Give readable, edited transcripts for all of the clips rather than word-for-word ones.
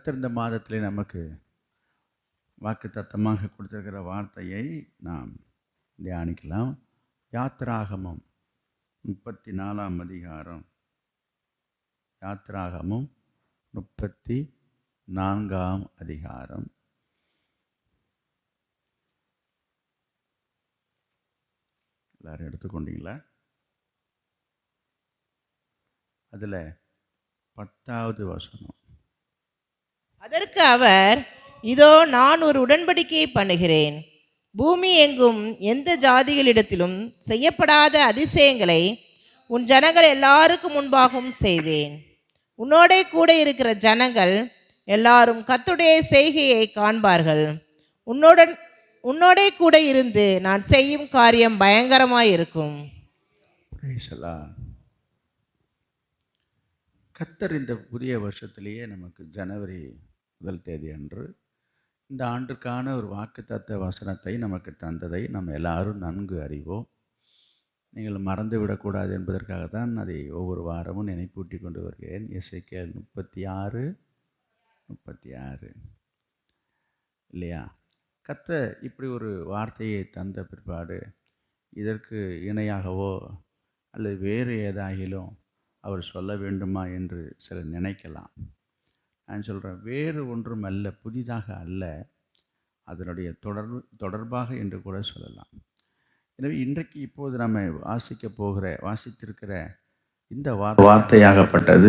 கர்த்தர் இந்த மாதத்திலே நமக்கு வாக்குத்தத்தமாக கொடுத்திருக்கிற வார்த்தையை நாம் தியானிக்கலாம். யாத்திராகமம் 34ஆம் அதிகாரம். யாத்திராகமம் 34ஆம் அதிகாரம். எல்லாரும் எடுத்துக்கொண்டீங்களா? அதில் 10வது வசனம். அதற்கு அவர், இதோ நான் ஒரு உடன்படிக்கையை பண்ணுகிறேன். பூமி எங்கும் எந்த ஜாதிகளிடத்திலும் செய்யப்படாத அதிசயங்களை உன் ஜனங்கள் எல்லாருக்கும் முன்பாகவும் செய்வேன். உன்னோடே கூட இருக்கிற ஜனங்கள் எல்லாரும் கர்த்தருடைய செய்கையை காண்பார்கள். உன்னோடே கூட இருந்து நான் செய்யும் காரியம் பயங்கரமாயிருக்கும். கர்த்தர் இந்த புதிய வருஷத்திலேயே நமக்கு ஜனவரி 1 தேதி அன்று இந்த ஆண்டுக்கான ஒரு வாக்குத்தத்த வசனத்தை நமக்கு தந்ததை நம்ம எல்லாரும் நன்கு அறிவோம். நீங்கள் மறந்து விடக்கூடாது என்பதற்காக தான் அதை ஒவ்வொரு வாரமும் நினைப்பூட்டி கொண்டு வருகிறேன். எசேக்கியேல் 36 இல்லையா? கர்த்தர் இப்படி ஒரு வார்த்தையை தந்த பிற்பாடு இதற்கு இணையாகவோ அல்லது வேறு ஏதாகிலும் அவர் சொல்ல வேண்டுமா என்று சிலர் நினைக்கலாம். நான் சொல்கிறேன், வேறு ஒன்றும் அல்ல, புதிதாக அல்ல, அதனுடைய தொடர்பாக என்று கூட சொல்லலாம். எனவே இன்றைக்கு இப்போது நம்ம வாசித்திருக்கிற இந்த வார்த்தையாகப்பட்டது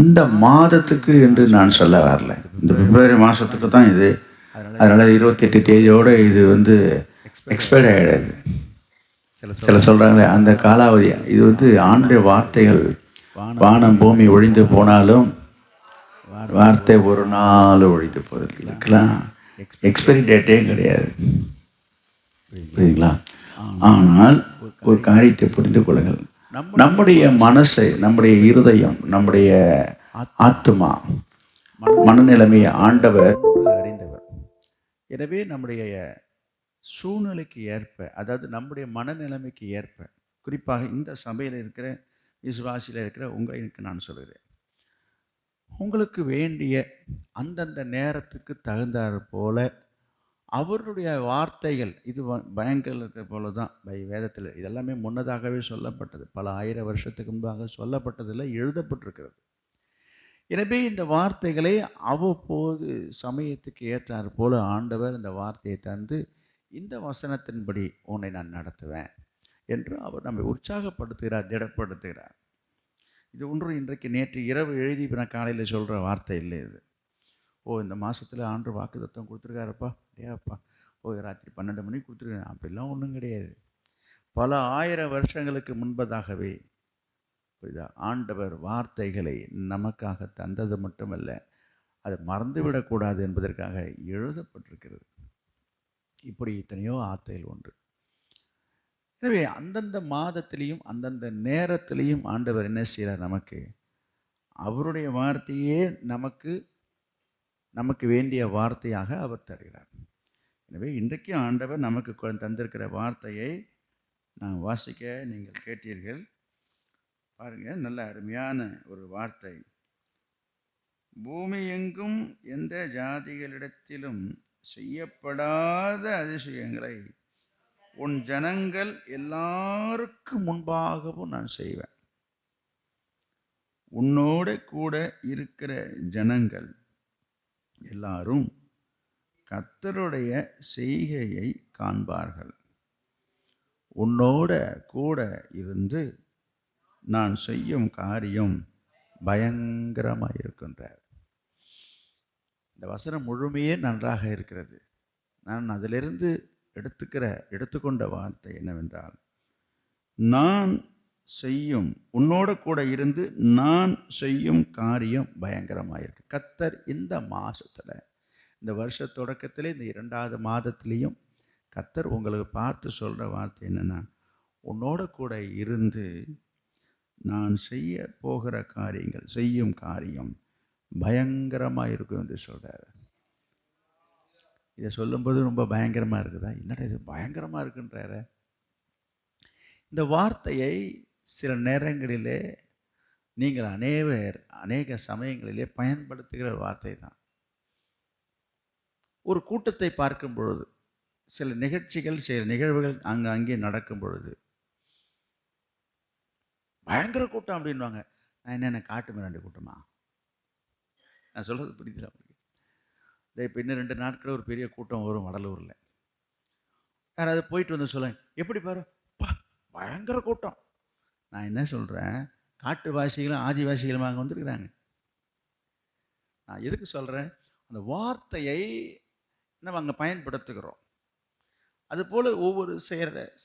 இந்த மாதத்துக்கு என்று நான் சொல்ல வரல. இந்த பிப்ரவரி மாதத்துக்கு தான் இது. அதனால் 28 தேதியோடு இது எக்ஸ்பயர்ட் ஆகிடாது. சில சொல்கிறாங்களே அந்த காலாவதி. இது ஆண்டு வார்த்தைகள். வானம் பூமி ஒழிந்து போனாலும் வார்த்தை ஒரு நாள் ஒழித்து போவதற்கு இருக்கலாம். எக்ஸ்பைரி டேட்டே கிடையாது. புரியுதுங்களா? ஆனால் ஒரு காரியத்தை புரிந்து கொள்ளுங்கள். நம்முடைய மனசை, நம்முடைய இருதயம், நம்முடைய ஆத்துமா, மனநிலைமையை ஆண்டவர் அறிந்தவர். எனவே நம்முடைய சூழ்நிலைக்கு ஏற்ப, அதாவது நம்முடைய மனநிலைமைக்கு ஏற்ப, குறிப்பாக இந்த சபையில் இருக்கிற விசுவாசியில் இருக்கிற உங்களுக்கு நான் சொல்கிறேன், உங்களுக்கு வேண்டிய அந்தந்த நேரத்துக்கு தகுந்தாற் போல அவருடைய வார்த்தைகள், இது பயங்கர போல தான் வேதத்தில் இதெல்லாமே முன்னதாகவே சொல்லப்பட்டது. பல 1000 வருஷத்துக்கு முன்பாக சொல்லப்பட்டதில் எழுதப்பட்டிருக்கிறது. எனவே இந்த வார்த்தைகளை அவ்வப்போது சமயத்துக்கு ஏற்றாற் போல ஆண்டவர் இந்த வார்த்தையை தந்து, இந்த வசனத்தின்படி உன்னை நான் நடத்துவேன் என்று அவர் நம்மை உற்சாகப்படுத்துகிறார், திடப்படுத்துகிறார். இது ஒன்றும் இன்றைக்கு நேற்று இரவு எழுதி நான் காலையில் சொல்கிற வார்த்தை இல்லை. இது இந்த மாதத்தில் ஆண்டு வாக்குத்தத்தம் கொடுத்துருக்காருப்பா, டேப்பா ராத்திரி 12 மணிக்கு கொடுத்துருக்கேன், அப்படிலாம் ஒன்றும் கிடையாது. பல 1000 வருஷங்களுக்கு முன்பதாகவே ஆண்டவர் வார்த்தைகளை நமக்காக தந்தது மட்டுமல்ல, அதை மறந்துவிடக்கூடாது என்பதற்காக எழுதப்பட்டிருக்கிறது. இப்படி எத்தனையோ வார்த்தைகள் உண்டு. எனவே அந்தந்த மாதத்திலையும் அந்தந்த நேரத்திலையும் ஆண்டவர் என்ன செய்கிறார், நமக்கு அவருடைய வார்த்தையே நமக்கு வேண்டிய வார்த்தையாக அவர் தருகிறார். எனவே இன்றைக்கு ஆண்டவர் நமக்கு தந்திருக்கிற வார்த்தையை நான் வாசிக்க நீங்கள் கேட்டீர்கள். பாருங்கள், நல்ல அருமையான ஒரு வார்த்தை. பூமி எங்கும் எந்த ஜாதிகளிடத்திலும் செய்யப்படாத அதிசயங்களை உன் ஜனங்கள் எல்லாருக்கும் முன்பாகவும் நான் செய்வேன். உன்னோட கூட இருக்கிற ஜனங்கள் எல்லாரும் கர்த்தருடைய செய்கையை காண்பார்கள். உன்னோட கூட இருந்து நான் செய்யும் காரியம் பயங்கரமாக இருக்கின்றார். இந்த வசனம் முழுமையே நன்றாக இருக்கிறது. நான் அதிலிருந்து எடுத்துக்கொண்ட வார்த்தை என்னவென்றால், நான் செய்யும், உன்னோட கூட இருந்து நான் செய்யும் காரியம் பயங்கரமாக இருக்கு. கர்த்தர் இந்த மாதத்தில், இந்த வருஷ தொடக்கத்திலே, இந்த 2வது மாதத்திலையும் கர்த்தர் உங்களுக்கு பார்த்து சொல்கிற வார்த்தை என்னென்னா, உன்னோட கூட இருந்து நான் செய்ய போகிற காரியங்கள், செய்யும் காரியம் பயங்கரமாக இருக்கும் என்று சொல்கிறார். இதை சொல்லும்போது ரொம்ப பயங்கரமாக இருக்குதா? என்னடா இது பயங்கரமாக இருக்குன்றார? இந்த வார்த்தையை சில நேரங்களிலே நீங்கள் அநேக சமயங்களிலே பயன்படுத்துகிற வார்த்தை தான். ஒரு கூட்டத்தை பார்க்கும் பொழுது, சில நிகழ்ச்சிகள், சில நிகழ்வுகள் அங்கே நடக்கும் பொழுது, பயங்கர கூட்டம் அப்படின்வாங்க. நான் என்ன காட்டு மிராண்டி கூட்டமா? நான் சொல்கிறது புரியுதுல உங்களுக்கு? இப்போ இன்னும் 2 நாட்கள் ஒரு பெரிய கூட்டம் வரும் வடலூரில். யாராவது போயிட்டு வந்து சொல்லுங்க, எப்படி பாரு பயங்கர கூட்டம். நான் என்ன சொல்கிறேன், காட்டுவாசிகளும் ஆதிவாசிகளும் அங்கே வந்திருக்கிறாங்க. நான் எதுக்கு சொல்கிறேன், அந்த வார்த்தையை நம்ம அங்கே பயன்படுத்துகிறோம். அதுபோல் ஒவ்வொரு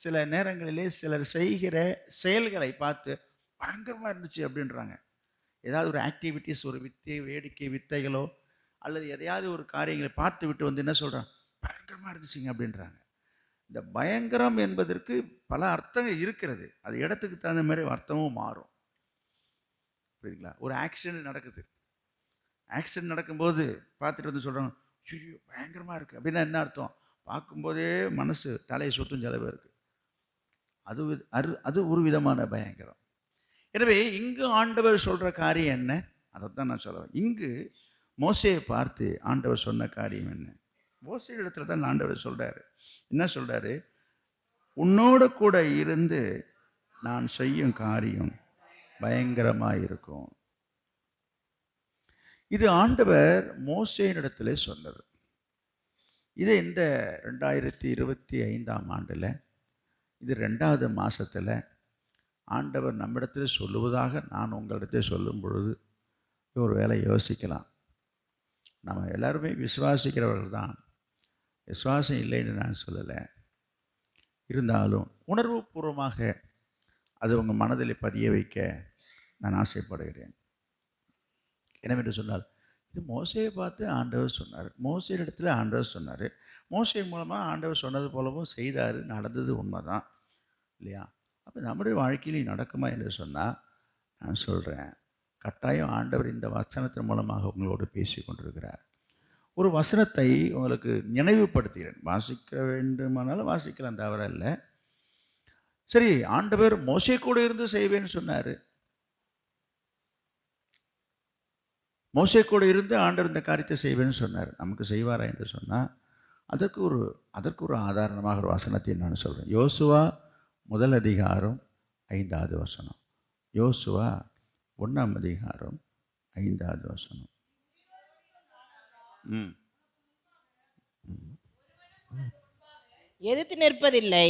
சில நேரங்களிலே சிலர் செய்கிற செயல்களை பார்த்து பயங்கரமாக இருந்துச்சு அப்படின்றாங்க. ஏதாவது ஒரு ஆக்டிவிட்டீஸ், ஒரு வேடிக்கை வித்தைகளோ அல்லது எதையாவது ஒரு காரியங்களை பார்த்து விட்டு வந்து என்ன சொல்கிறாங்க, பயங்கரமாக இருந்துச்சுங்க அப்படின்றாங்க. இந்த பயங்கரம் என்பதற்கு பல அர்த்தங்கள் இருக்கிறது. அது இடத்துக்கு தகுந்த மாதிரி அர்த்தமும் மாறும். புரியுதுங்களா? ஒரு ஆக்சிடென்ட் நடக்குது. ஆக்சிடென்ட் நடக்கும்போது பார்த்துட்டு வந்து சொல்கிறாங்க, ஐயோ பயங்கரமாக இருக்குது அப்படின்னா என்ன அர்த்தம்? பார்க்கும்போதே மனசு தலையை சுற்றும் செலவு இருக்குது. அது ஒரு விதமான பயங்கரம். எனவே இங்கு ஆண்டவர் சொல்கிற காரியம் என்ன, அதைத்தான் நான் சொல்லுவேன். இங்கு மோசேயை பார்த்து ஆண்டவர் சொன்ன காரியம் என்ன? மோசே இடத்துல தான் ஆண்டவர் சொல்கிறாரு. என்ன சொல்கிறாரு? உன்னோடு கூட இருந்து நான் செய்யும் காரியம் பயங்கரமாக இருக்கும். இது ஆண்டவர் மோசேயினிடத்தில் சொன்னது. இது இந்த 2025ஆம் ஆண்டில் இது 2வது மாதத்தில் ஆண்டவர் நம்மிடத்தில் சொல்லுவதாக நான் உங்களிடத்தில் சொல்லும் பொழுது ஒரு வேளை யோசிக்கலாம். நம்ம எல்லாருமே விசுவாசிக்கிறவர்கள் தான், விசுவாசம் இல்லைன்னு நான் சொல்லலை. இருந்தாலும் உணர்வுபூர்வமாக அது உங்கள் மனதில் பதிய வைக்க நான் ஆசைப்படுகிறேன். என்னவென்று சொன்னால், இது மோசையை பார்த்து ஆண்டவர் சொன்னார், மோசே இடத்துல ஆண்டவர் சொன்னார், மோசை மூலமாக ஆண்டவர் சொன்னது போலவும் செய்தார், நடந்தது உண்மைதான் இல்லையா? அப்போ நம்முடைய வாழ்க்கையிலையும் நடக்குமா என்று சொன்னால், நான் சொல்கிறேன், கட்டாயம் ஆண்டவர் இந்த வசனத்தின் மூலமாக உங்களோடு பேசி கொண்டிருக்கிறார். ஒரு வசனத்தை உங்களுக்கு நினைவுபடுத்துகிறேன். வாசிக்க வேண்டுமானாலும் வாசிக்கலாம், தவறல்ல. சரி, ஆண்டவர் மோசே கூட இருந்து செய்வேன்னு சொன்னார். மோசே கூட இருந்து ஆண்டவர் இந்த காரியத்தை செய்வேன்னு சொன்னார். நமக்கு செய்வாரா என்று சொன்னால், அதற்கு ஒரு ஆதாரணமாக ஒரு வசனத்தை நான் சொல்கிறேன். யோசுவா 1 அதிகாரம் 5வது வசனம். யோசுவா 1ஆம் அதிகாரம் 5வது வசனம். எதிர்த்து நிற்பதில்லை.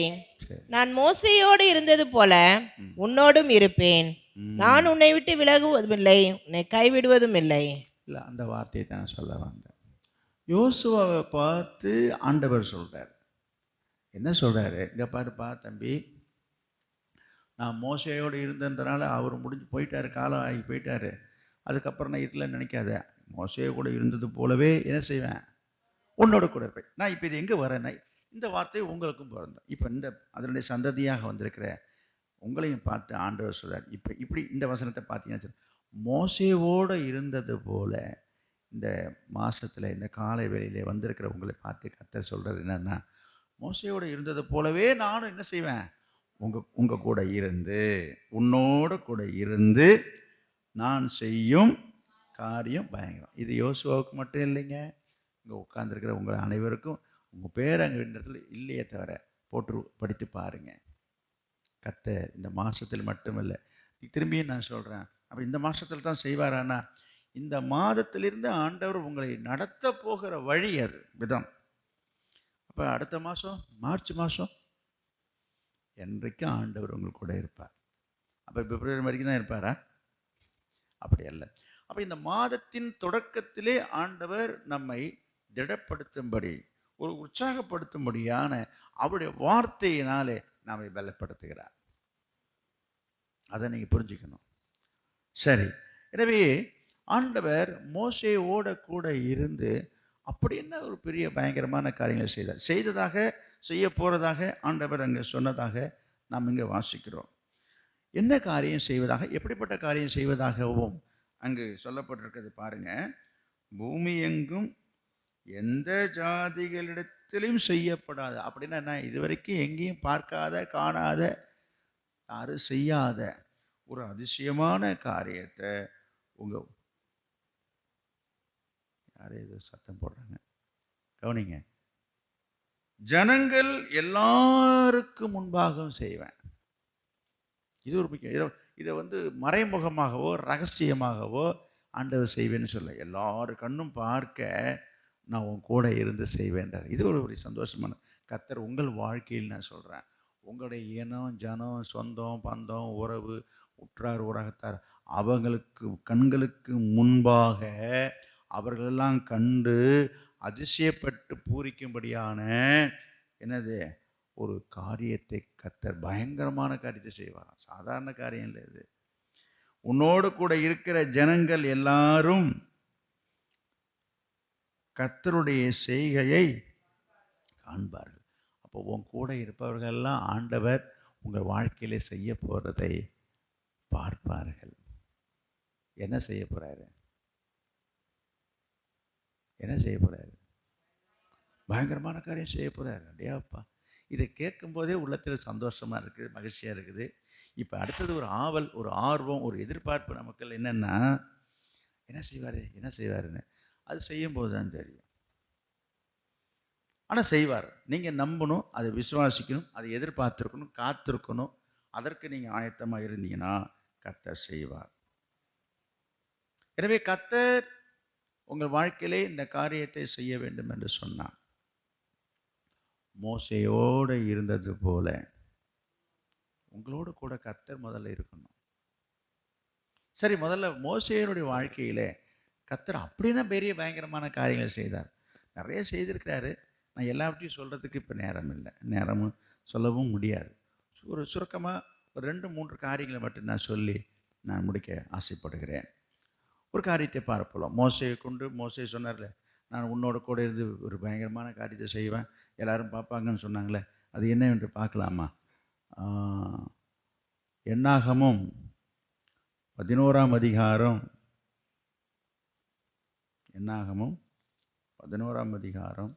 நான் மோசையோடு இருந்தது போல உன்னோடும் இருப்பேன். நான் உன்னை விட்டு விலகுவதும் இல்லை, உன்னை கைவிடுவதும் இல்லை. இல்லை, அந்த வார்த்தையை தான் சொல்ல வந்தேன். யோசுவாவை பார்த்து ஆண்டவர் சொல்கிறார். என்ன சொல்கிறாரு? இங்கே பாருப்பா தம்பி, நான் மோசையோடு இருந்ததுனால அவர் முடிஞ்சு போயிட்டார், காலம் ஆகி போயிட்டார், அதுக்கப்புறம் நான் இருக்கலன்னு நினைக்காத. மோசையை கூட இருந்தது போலவே என்ன செய்வேன், உன்னோட கூட இருப்பேன். நான் இப்போ இது எங்கே வரேன்னா, இந்த வார்த்தை உங்களுக்கும் பிறந்தேன். இப்போ அதனுடைய சந்ததியாக வந்திருக்கிற உங்களையும் பார்த்து ஆண்டவர் சொல்கிறார். இப்போ இப்படி இந்த வசனத்தை பார்த்தீங்கன்னா, மோசையோடு இருந்தது போல இந்த மாதத்தில் இந்த காலை வேளையிலே வந்திருக்கிற உங்களை பார்த்து கர்த்தர் சொல்கிறது என்னென்னா, மோசையோடு இருந்தது போலவே நானும் என்ன செய்வேன், உங்கள் கூட இருந்து, உன்னோடு கூட இருந்து நான் செய்யும் காரியம் பயங்கரம். இது யோசுவாவுக்கு மட்டும் இல்லைங்க, இங்கே உட்கார்ந்துருக்கிற உங்கள் அனைவருக்கும். உங்கள் பேர் அங்கே இடத்துல இல்லையே தவிர போட்டு படித்து பாருங்கள். கர்த்தர் இந்த மாதத்தில் மட்டுமில்லை, திரும்பியும் நான் சொல்கிறேன், அப்போ இந்த மாதத்தில் தான் செய்வாரானா, இந்த மாதத்திலிருந்து ஆண்டவர் உங்களை நடத்த போகிற வழி அது விதம். அப்போ அடுத்த மாதம் மார்ச் மாதம் என்றைக்கும் ஆண்டவர் உங்களுக்கு கூட இருப்பார். அப்போ பிப்ரவரி வரைக்கும் தான் இருப்பாரா? அப்படி அல்ல. அப்போ இந்த மாதத்தின் தொடக்கத்திலே ஆண்டவர் நம்மை திடப்படுத்தும்படி, ஒரு உற்சாகப்படுத்தும்படியான அவருடைய வார்த்தையினாலே நம்மை பலப்படுத்துகிறார். அதை நீங்கள் புரிஞ்சுக்கணும். சரி, எனவே ஆண்டவர் மோசேயோட கூட இருந்து அப்படி என்ன ஒரு பெரிய பயங்கரமான காரியங்களை செய்ததாக செய்ய போகிறதாக ஆண்டவர் அங்கே சொன்னதாக நாம் இங்கே வாசிக்கிறோம். என்ன காரியம் செய்வதாக, எப்படிப்பட்ட காரியம் செய்வதாகவும் அங்கு சொல்லப்பட்டிருக்கிறது பாருங்க. பூமி எங்கும் எந்த ஜாதிகளிடத்திலும் செய்யப்படாத, அப்படின்னா என்ன, இதுவரைக்கும் எங்கேயும் பார்க்காத, காணாத, யாரும் செய்யாத ஒரு அதிசயமான காரியத்தை யாரே ஏதோ சத்தம் போடுறாங்க, கவனிங்க. ஜனங்கள் எல்லாருக்கும் முன்பாகவும் செய்வேன். இது ஒரு முக்கியம். இதை மறைமுகமாகவோ ரகசியமாகவோ ஆண்டவர் செய்வேன்னு சொல்ல, எல்லாரு கண்ணும் பார்க்க நான் உன் கூட இருந்து செய்வேன்றார். இது ஒரு சந்தோஷமான கர்த்தர் உங்கள் வாழ்க்கையில் நான் சொல்கிறேன். உங்களுடைய இனம், ஜனம், சொந்தம், பந்தம், உறவு, உற்றார் உறகத்தார் அவங்களுக்கு கண்களுக்கு முன்பாக அவர்களெல்லாம் கண்டு அதிசயப்பட்டு பூரிக்கும்படியான என்னது ஒரு காரியத்தை கர்த்தர், பயங்கரமான காரியத்தை செய்வாராம். சாதாரண காரியம் இல்லை இது. உன்னோடு கூட இருக்கிற ஜனங்கள் எல்லாரும் கர்த்தருடைய செய்கையை காண்பார்கள். அப்போ உன் கூட இருப்பவர்கள்லாம் ஆண்டவர் உங்கள் வாழ்க்கையிலே செய்ய போகிறதை பார்ப்பார்கள். என்ன செய்ய போகிறாரு? என்ன செய்ய போகிறாரு? பயங்கரமான காரியம் செய்ய போகிறாரு. அடையாப்பா, இதை கேட்கும்போதே உள்ளத்தில் சந்தோஷமாக இருக்குது, மகிழ்ச்சியாக இருக்குது. இப்போ அடுத்தது ஒரு ஆவல், ஒரு ஆர்வம், ஒரு எதிர்பார்ப்பு நமக்கு என்னென்னா, என்ன செய்வார் என்ன செய்வாருன்னு. அது செய்யும்போது தான் தெரியும். ஆனால் செய்வார். நீங்கள் நம்பணும், அதை விசுவாசிக்கணும், அதை எதிர்பார்த்துருக்கணும், காத்திருக்கணும். அதற்கு நீங்கள் ஆயத்தமாக இருந்தீங்கன்னா கர்த்தர் செய்வார். எனவே கர்த்தர் உங்கள் வாழ்க்கையிலே இந்த காரியத்தை செய்ய வேண்டும் என்று சொன்னார். மோசேயோடு இருந்தது போல உங்களோடு கூட கர்த்தர் முதல்ல இருக்கணும். சரி, முதல்ல மோசேயனுடைய வாழ்க்கையிலே கர்த்தர் அப்படின்னா பெரிய பயங்கரமான காரியங்கள் செய்தார். நிறைய செய்திருக்கிறாரு. நான் எல்லாவற்றையும் சொல்கிறதுக்கு இப்போ நேரம் இல்லை, நேரமும் சொல்லவும் முடியாது. ஒரு சுருக்கமாக ஒரு 2-3 காரியங்களை மட்டும் நான் சொல்லி நான் முடிக்க ஆசைப்படுகிறேன். ஒரு காரியத்தை பார்ப்போம். மோசையை கொண்டு மோசே சொன்னார்ல, நான் உன்னோட கூட இருந்து ஒரு பயங்கரமான காரியத்தை செய்வேன், எல்லாரும் பார்ப்பாங்கன்னு சொன்னாங்களே, அது என்ன என்று பார்க்கலாமா? என்னாகமும் 11ஆம் அதிகாரம், என்னாகமும் 11ஆம் அதிகாரம்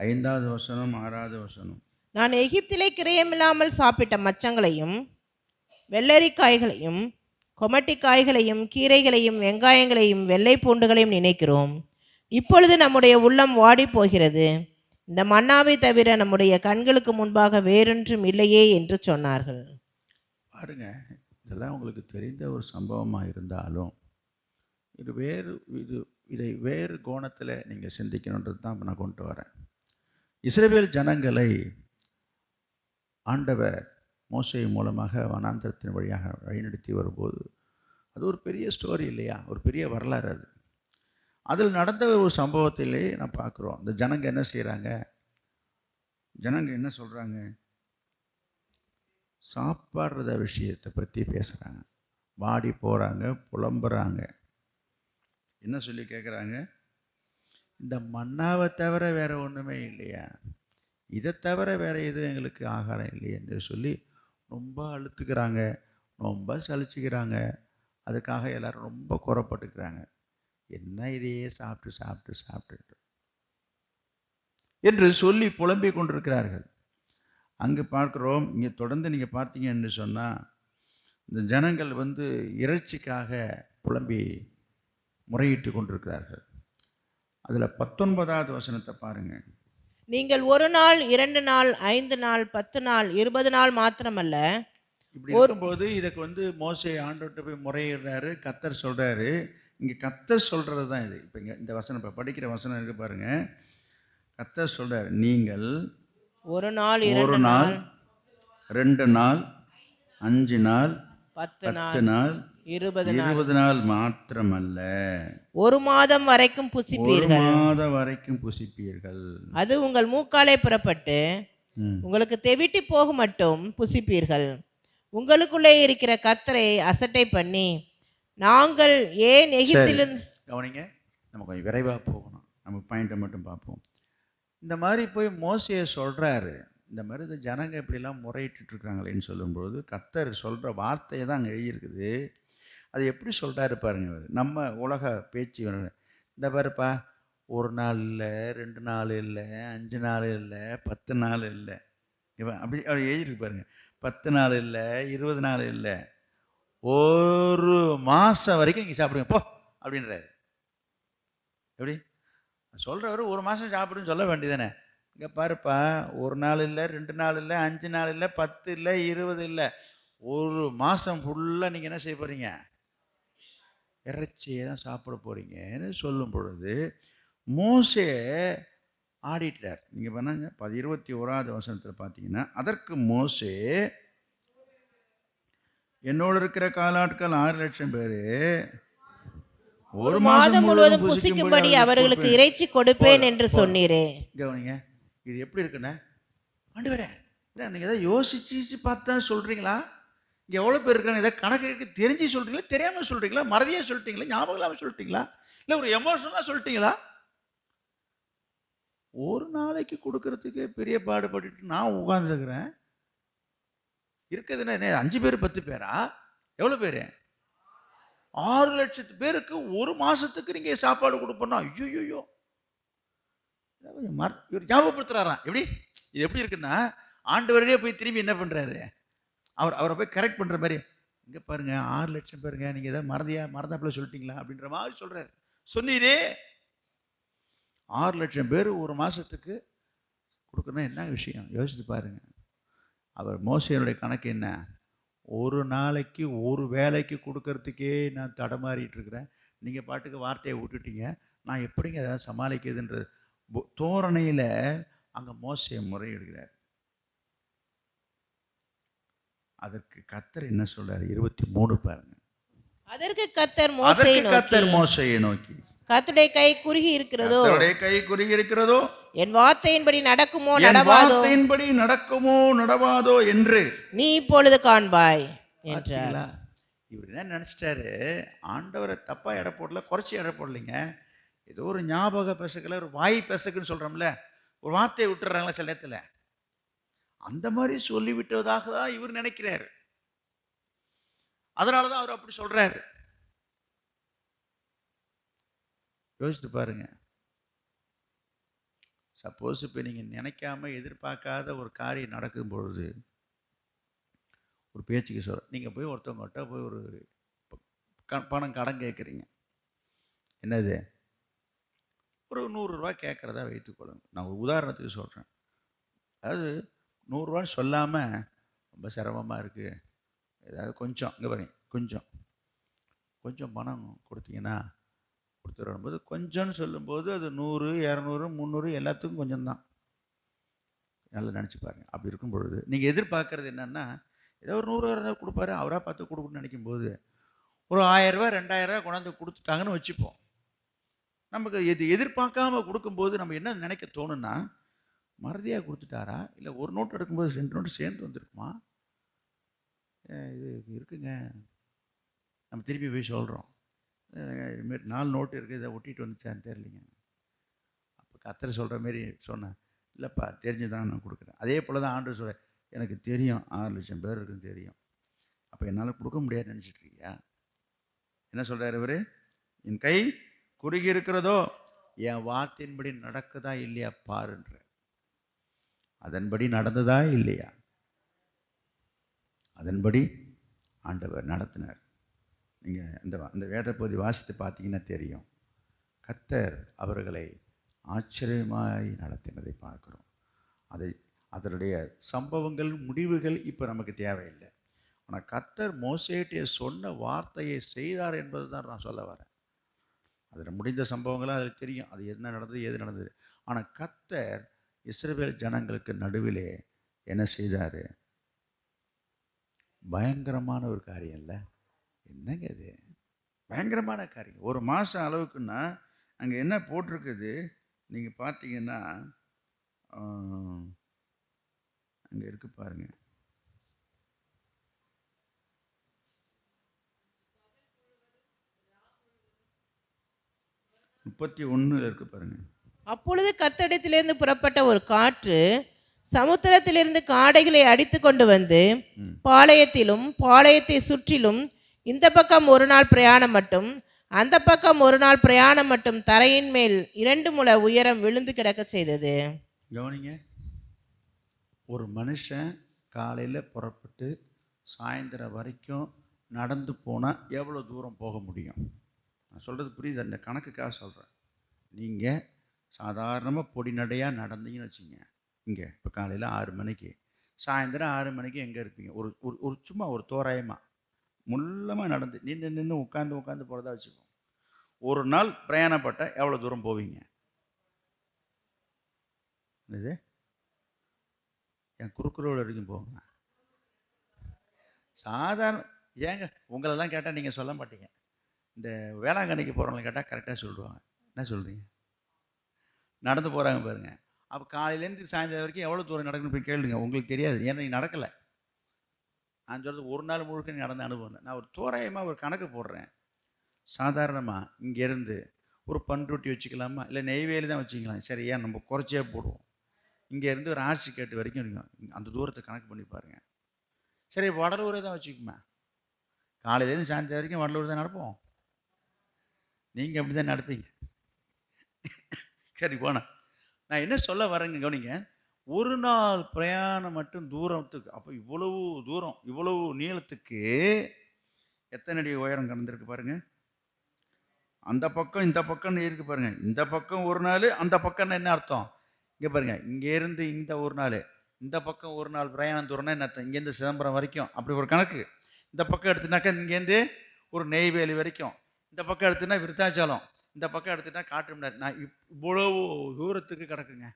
5வது வசனம் 6வது வசனம். நான் எகிப்திலே கிரயமில்லாமல் சாப்பிட்ட மச்சங்களையும் வெள்ளரிக்காய்களையும் கொமட்டிக்காய்களையும் கீரைகளையும் வெங்காயங்களையும் வெள்ளை பூண்டுகளையும் நினைக்கிறோம். இப்பொழுது நம்முடைய உள்ளம் வாடி போகிறது. இந்த மன்னாவை தவிர நம்முடைய கண்களுக்கு முன்பாக வேறொன்றும் இல்லையே என்று சொன்னார்கள். பாருங்க, இதெல்லாம் உங்களுக்கு தெரிந்த ஒரு சம்பவமாக இருந்தாலும் இதை வேறு கோணத்தில் நீங்கள் சிந்திக்கணுன்றது தான் நான் கொண்டு வரேன். இஸ்ரவேல் ஜனங்களை ஆண்டவர் மோசே மூலமாக வனாந்தரத்தின் வழியாக வழிநடத்தி வரும்போது அது ஒரு பெரிய ஸ்டோரி இல்லையா, ஒரு பெரிய வரலாறு. அதில் நடந்த ஒரு சம்பவத்திலே நான் பார்க்குறோம். இந்த ஜனங்க என்ன செய்கிறாங்க, ஜனங்க என்ன சொல்கிறாங்க, சாப்பாடுறத விஷயத்தை பற்றி பேசுகிறாங்க. வாடி போகிறாங்க, புலம்புறாங்க. என்ன சொல்லி கேட்குறாங்க, இந்த மன்னாவை தவிர வேறு ஒன்றுமே இல்லையா, இதை தவிர வேறு எதுவும் எங்களுக்கு ஆகாரம் இல்லையே என்று சொல்லி ரொம்ப அழுத்துக்கிறாங்க, ரொம்ப சலிச்சுக்கிறாங்க. அதுக்காக எல்லோரும் ரொம்ப குறப்பட்டுக்கிறாங்க. என்ன இதையே சாப்பிட்டு சாப்பிட்டு சாப்பிட்டு என்று சொல்லி புலம்பிக் கொண்டிருக்கிறார்கள். அங்கு பார்க்குறோம். இங்கே தொடர்ந்து நீங்கள் பார்த்தீங்க என்று சொன்னால் இந்த ஜனங்கள் இறைச்சிக்காக புலம்பி முறையிட்டு கொண்டிருக்கிறார்கள். அதில் 19வது வசனத்தை பாருங்கள். நீங்கள் 1 நாள் 2 நாள் 5 நாள் 10 நாள் 20 நாள் மாத்திரமல்ல. இப்படி இருக்கும்போது இதுக்கு மோசே ஆண்டவர்கிட்ட போய் முறையிடுறாரு. கர்த்தர் சொல்கிறாரு, இங்கே கர்த்தர் சொல்கிறது தான் இது. இப்போ இங்கே இந்த வசனம், இப்போ படிக்கிற வசனம் இருக்கு பாருங்கள். கர்த்தர் சொல்கிறார், நீங்கள் 1 நாள் 2 நாள் 5 நாள் 10 நாள் 20 நாள் மாத்திரமல்ல, 1 மாதம் வரைக்கும் புசிப்பீர்கள். 1 மாதம் வரைக்கும் புசிப்பீர்கள். அது உங்கள் மூக்காலே புறப்பட்டு உங்களுக்கு தெவிட்டி போக மட்டும் புசிப்பீர்கள். உங்களுக்குள்ளே இருக்கிற கர்த்தரை அசட்டை பண்ணி நாங்கள் ஏன் எகிப்திலிருந்து. கவனிங்க, நம்ம கொஞ்சம் விரைவாக போகணும், நம்ம பாயிண்ட்டை மட்டும் பார்ப்போம். இந்த மாதிரி போய் மோசையை சொல்கிறாரு, இந்த மாதிரி இந்த ஜனங்க இப்படிலாம் முறையிட்டுருக்காங்களேன்னு சொல்லும்போது கர்த்தர் சொல்கிற வார்த்தையை தான் அங்கே எழுதியிருக்குது. அது எப்படி சொல்கிறாரு பாருங்க. நம்ம உலக பேச்சு, இந்த பாருப்பா, 1 நாள் இல்லை, 2 நாள் இல்லை, 5 நாள் இல்லை, 10 நாள் இல்லை. இவன் அப்படி எழுதியிருக்கு பாருங்க. 10 நாள் இல்லை, 20 நாள் இல்லை, 1 மாதம் வரைக்கும் நீங்கள் சாப்பிடுங்க போ அப்படின்றாரு. எப்படி சொல்கிறவர் 1 மாதம் சாப்பிடுன்னு சொல்ல வேண்டியதானே? இங்கே பாருப்பா, 1 நாள் இல்லை, 2 நாள் இல்லை, 5 நாள் இல்லை, 10 இல்லை, 20 இல்லை, 1 மாதம் ஃபுல்லாக நீங்கள் என்ன செய்ய போகிறீங்க? இறைச்சியை தான் சாப்பிட போகிறீங்கன்னு சொல்லும் பொழுது மோசே ஆடிட்டார். நீங்கள் பண்ணாங்க 21வது வசனத்தில் பார்த்தீங்கன்னா, அதற்கு மோசே, என்னோடு இருக்கிற காலாட்கள் 6 லட்சம் பேர் 1 மாதம் முழுவதும் புசிக்கும்படி அவர்களுக்கு இறைச்சி கொடுப்பேன் என்று சொன்னீரே. கவனிங்க, இது எப்படி இருக்குண்ணே? ஆண்டவரே, நீங்கள் எதாவது யோசிச்சு பார்த்தா சொல்கிறீங்களா? இங்கே எவ்வளோ பேர் இருக்காங்க? எதாவது கணக்கு தெரிஞ்சு சொல்கிறீங்களா, தெரியாமல் சொல்கிறீங்களா, மறதியாக சொல்லிட்டீங்களா, ஞாபகம் இல்லாமல் சொல்லிட்டீங்களா, இல்லை ஒரு எமோஷனலாக சொல்லிட்டீங்களா? ஒரு நாளைக்கு கொடுக்கறதுக்கு பெரிய பாடுபட்டு நான் உட்காந்துருக்கிறேன். இருக்குதுன்னா 5 பேர் 10 பேரா? எவ்வளோ பேர்? 6 லட்சத்து பேருக்கு 1 மாதத்துக்கு நீங்கள் சாப்பாடு கொடுப்போம்னா, ஐயோ இவர் ஞாபகப்படுத்துறாராம். எப்படி இது எப்படி இருக்குன்னா, ஆண்டவரே போய் திரும்பி என்ன பண்ணுறாரு, அவரை போய் கரெக்ட் பண்ணுற மாதிரி, இங்கே பாருங்க 6 லட்சம் பேருங்க, நீங்கள் எதாவது மறந்தாப்புல சொல்லிட்டீங்களா அப்படின்ற மாதிரி சொல்கிறாரு. சொன்னீரே 6 லட்சம் பேர் 1 மாதத்துக்கு கொடுக்கணும், என்ன விஷயம் யோசித்து பாருங்க. அவர் மோசேனுடைய கணக்கு என்ன? ஒரு நாளைக்கு ஒரு வேலைக்கு கொடுக்கறதுக்கே நான் தடமாறிட்டு இருக்கிறேன், நீங்கள் பாட்டுக்கு வார்த்தையை விட்டுட்டீங்க, நான் எப்படிங்க ஏதாவது சமாளிக்கிறதுன்ற தோரணையில் அங்கே மோசே முறையிடுகிறார். அதற்கு கர்த்தர் என்ன சொல்றாரு? 23 பாருங்க. அதற்கு கர்த்தர் மோசேயை நோக்கி, கர்த்தருடைய கை குறுகி இருக்கிறதோ, கர்த்தருடைய கை குறுகி இருக்கிறதோ, என் வார்த்தையின்படி நடக்குமோ நடவாதோ என்று நீ இப்பொழுது காண்பாய் என்றார். இவர் என்ன நினைச்சிட்டாரு? ஆண்டவரை தப்பா எடை போடல, குறைச்சி எடை போடலைங்க. ஏதோ ஒரு ஞாபக பெசக்கல, ஒரு வாய் பெசக்குன்னு சொல்றோம்ல, ஒரு வார்த்தையை விட்டுறாங்களா சில நேரத்தில், அந்த மாதிரி சொல்லிவிட்டதாக தான் இவர் நினைக்கிறார். அதனாலதான் அவர் அப்படி சொல்றாரு. யோசித்து பாருங்க. சப்போஸ் இப்போ நீங்கள் நினைக்காம எதிர்பார்க்காத ஒரு காரியம் நடக்கும் பொழுது, ஒரு பேச்சுக்கு சொல்ற, நீங்கள் போய் ஒருத்தவங்ககிட்ட போய் ஒரு பணம் கடன் கேட்குறீங்க. என்னது? ஒரு 100 ரூபா கேட்குறதா வைத்துக்கொள்ளுங்க. நான் ஒரு உதாரணத்துக்கு சொல்கிறேன். அதாவது 100 ரூபா சொல்லாமல் ரொம்ப சிரமமாக இருக்குது, ஏதாவது கொஞ்சம் இங்கே பாருங்க, கொஞ்சம் பணம் கொடுத்தீங்கன்னா கொடுத்துரும்போது, கொஞ்சம்னு சொல்லும்போது அது 100, 200, 300 எல்லாத்துக்கும் கொஞ்சம் தான். நல்லா நினச்சி பாருங்கள். அப்படி இருக்கும் பொழுது நீங்கள் எதிர்பார்க்கறது என்னென்னா, ஏதோ ஒரு 100 கொடுப்பாரு, அவராக பார்த்து கொடுக்கணும்னு நினைக்கும்போது ஒரு 1000 ரூபா 2000 ரூபா கொண்டாந்து கொடுத்துட்டாங்கன்னு வச்சுப்போம். நமக்கு எதிர்பார்க்காம கொடுக்கும்போது நம்ம என்ன நினைக்க தோணுன்னா, மறதியாக கொடுத்துட்டாரா, இல்லை ஒரு நோட்டு எடுக்கும்போது 2 நோட்டு சேர்ந்து வந்துருக்குமா, இது இருக்குங்க. நம்ம திருப்பி போய் சொல்கிறோம், இதுமாரி 4 நோட்டு இருக்குது, இதை ஒட்டிட்டு வந்துச்சான்னு தெரியலிங்க. அப்போ கர்த்தர் சொல்கிற மாரி சொன்னேன், இல்லைப்பா தெரிஞ்சுதான் நான் கொடுக்குறேன். அதே போல் தான் ஆண்டவர் சொல்ல, எனக்கு தெரியும் 6 லட்சம் பேர் இருக்குன்னு தெரியும், அப்போ என்னால் கொடுக்க முடியாதுன்னு நினச்சிட்ருக்கியா? என்ன சொல்கிறார் இவர்? என் கை குறுகி இருக்கிறதோ, என் வார்த்தையின்படி நடக்குதா இல்லையா பாருன்ற. அதன்படி நடந்ததா இல்லையா? அதன்படி ஆண்டவர் நடத்தினார். நீங்கள் அந்த வேத பகுதி வாசித்து பார்த்தீங்கன்னா தெரியும். கர்த்தர் அவர்களை ஆச்சரியமாய் நடத்தினதை பார்க்குறோம். அதனுடைய சம்பவங்கள், முடிவுகள் இப்போ நமக்கு தேவையில்லை. ஆனால் கர்த்தர் மோசேட்டிய சொன்ன வார்த்தையை செய்தார் என்பது தான் நான் சொல்ல வரேன். அதில் முடிந்த சம்பவங்களாக அதில் தெரியும், அது என்ன நடந்தது, ஏது நடந்தது. ஆனால் கர்த்தர் இஸ்ரவேல் ஜனங்களுக்கு நடுவிலே என்ன செய்தார்? பயங்கரமான ஒரு காரியம் இல்லை? என்னங்க இது பயங்கரமான காரியம். 1 மாதம் அளவுக்குன்னா அங்கே என்ன போட்டிருக்குது நீங்கள் பார்த்தீங்கன்னா, அங்கே இருக்கு பாருங்க, 31 இருக்கு பாருங்க. அப்பொழுது கர்த்தரிடத்திலிருந்து புறப்பட்ட ஒரு காற்று சமுத்திரத்திலிருந்து காடைகளை அடித்து கொண்டு வந்து பாளையத்திலும் பாளையத்தை சுற்றிலும் இந்த பக்கம் 1 நாள் பிரயாணம் மட்டும் அந்த பக்கம் ஒரு நாள் பிரயாணம் மட்டும் தரையின் மேல் 2 முழ உயரம் விழுந்து கிடக்க செய்தது. கவனிங்க, ஒரு மனுஷன் காலையில் புறப்பட்டு சாயந்தரம் வரைக்கும் நடந்து போனால் எவ்வளோ தூரம் போக முடியும்? நான் சொல்கிறது புரியுது, அந்த கணக்குக்காக சொல்கிறேன். நீங்கள் சாதாரணமாக பொடி நடையாக நடந்தீங்கன்னு வச்சுங்க, இங்கே இப்போ காலையில் 6 மணிக்கு, சாயந்தரம் 6 மணிக்கு எங்கே இருப்பீங்க? ஒரு ஒரு ஒரு சும்மா ஒரு தோராயமாக முள்ளமாக நடந்து நின்று நின்று உட்காந்து போகிறதா வச்சுக்கோங்க. ஒரு நாள் பிரயாணப்பட்டால் எவ்வளோ தூரம் போவீங்க? இது என் குறுக்குறோடு வரைக்கும் போங்க. சாதாரண ஏங்க உங்களெல்லாம் கேட்டால் நீங்கள் சொல்ல மாட்டீங்க. இந்த வேளாங்கண்ணிக்கு போகிறவங்களை கேட்டால் கரெக்டாக சொல்லிடுவாங்க. என்ன சொல்கிறீங்க? நடந்து போகிறாங்க பாருங்க. அப்போ காலையிலேருந்து சாயந்தரம் வரைக்கும் எவ்வளோ தூரம் நடக்கணும்னு போய் கேளுங்க. உங்களுக்கு தெரியாது, ஏன்னா நீ நடக்கலை. நான் சொல்கிறது ஒரு நாள் முழுக்க நீ நடந்த அனுபவம் இல்லை. நான் ஒரு தோராயமாக ஒரு கணக்கு போடுறேன். சாதாரணமாக இங்கேருந்து ஒரு பண்ருட்டி வச்சுக்கலாமா, இல்லை நெய்வேலி தான் வச்சுக்கலாம். சரி, ஏன் நம்ம குறைச்சே போடுவோம். இங்கேருந்து ஒரு ஆர்சிக்கேட்டு வரைக்கும் இருக்கும், அந்த தூரத்தை கணக்கு பண்ணி பாருங்கள். சரி, வடலூரே தான் வச்சுக்குமே. காலையிலேருந்து சாயந்தரம் வரைக்கும் வடலூர் தான் நடப்போம். நீங்கள் அப்படி தான் நடப்பீங்க. சரி, போனேன். நான் என்ன சொல்ல வரேங்க கவனிங்க. ஒரு நாள் பிரயாணம் மட்டும் தூரத்துக்கு, அப்போ இவ்வளவு தூரம் இவ்வளவு நீளத்துக்கு எத்தனை அடி உயரம் கடந்திருக்கு பாருங்க. அந்த பக்கம் இந்த பக்கம் இருக்கு பாருங்க. இந்த பக்கம் ஒரு நாள், அந்த பக்கம் என்ன அர்த்தம்? இங்கே பாருங்க, இங்கேருந்து இந்த ஒரு நாள், இந்த பக்கம் ஒரு நாள் பிரயாணம் தூரம்னா என்ன அர்த்தம்? இங்கேருந்து சிதம்பரம் வரைக்கும் அப்படி ஒரு கணக்கு. இந்த பக்கம் எடுத்துனாக்கா இங்கேருந்து ஒரு நெய்வேலி வரைக்கும், இந்த பக்கம் எடுத்துனா விருத்தாச்சலம், இந்த பக்கம் எடுத்துட்டா காட்டுமன்னார். நான் இவ்வளவு தூரத்துக்கு கிடக்குங்க.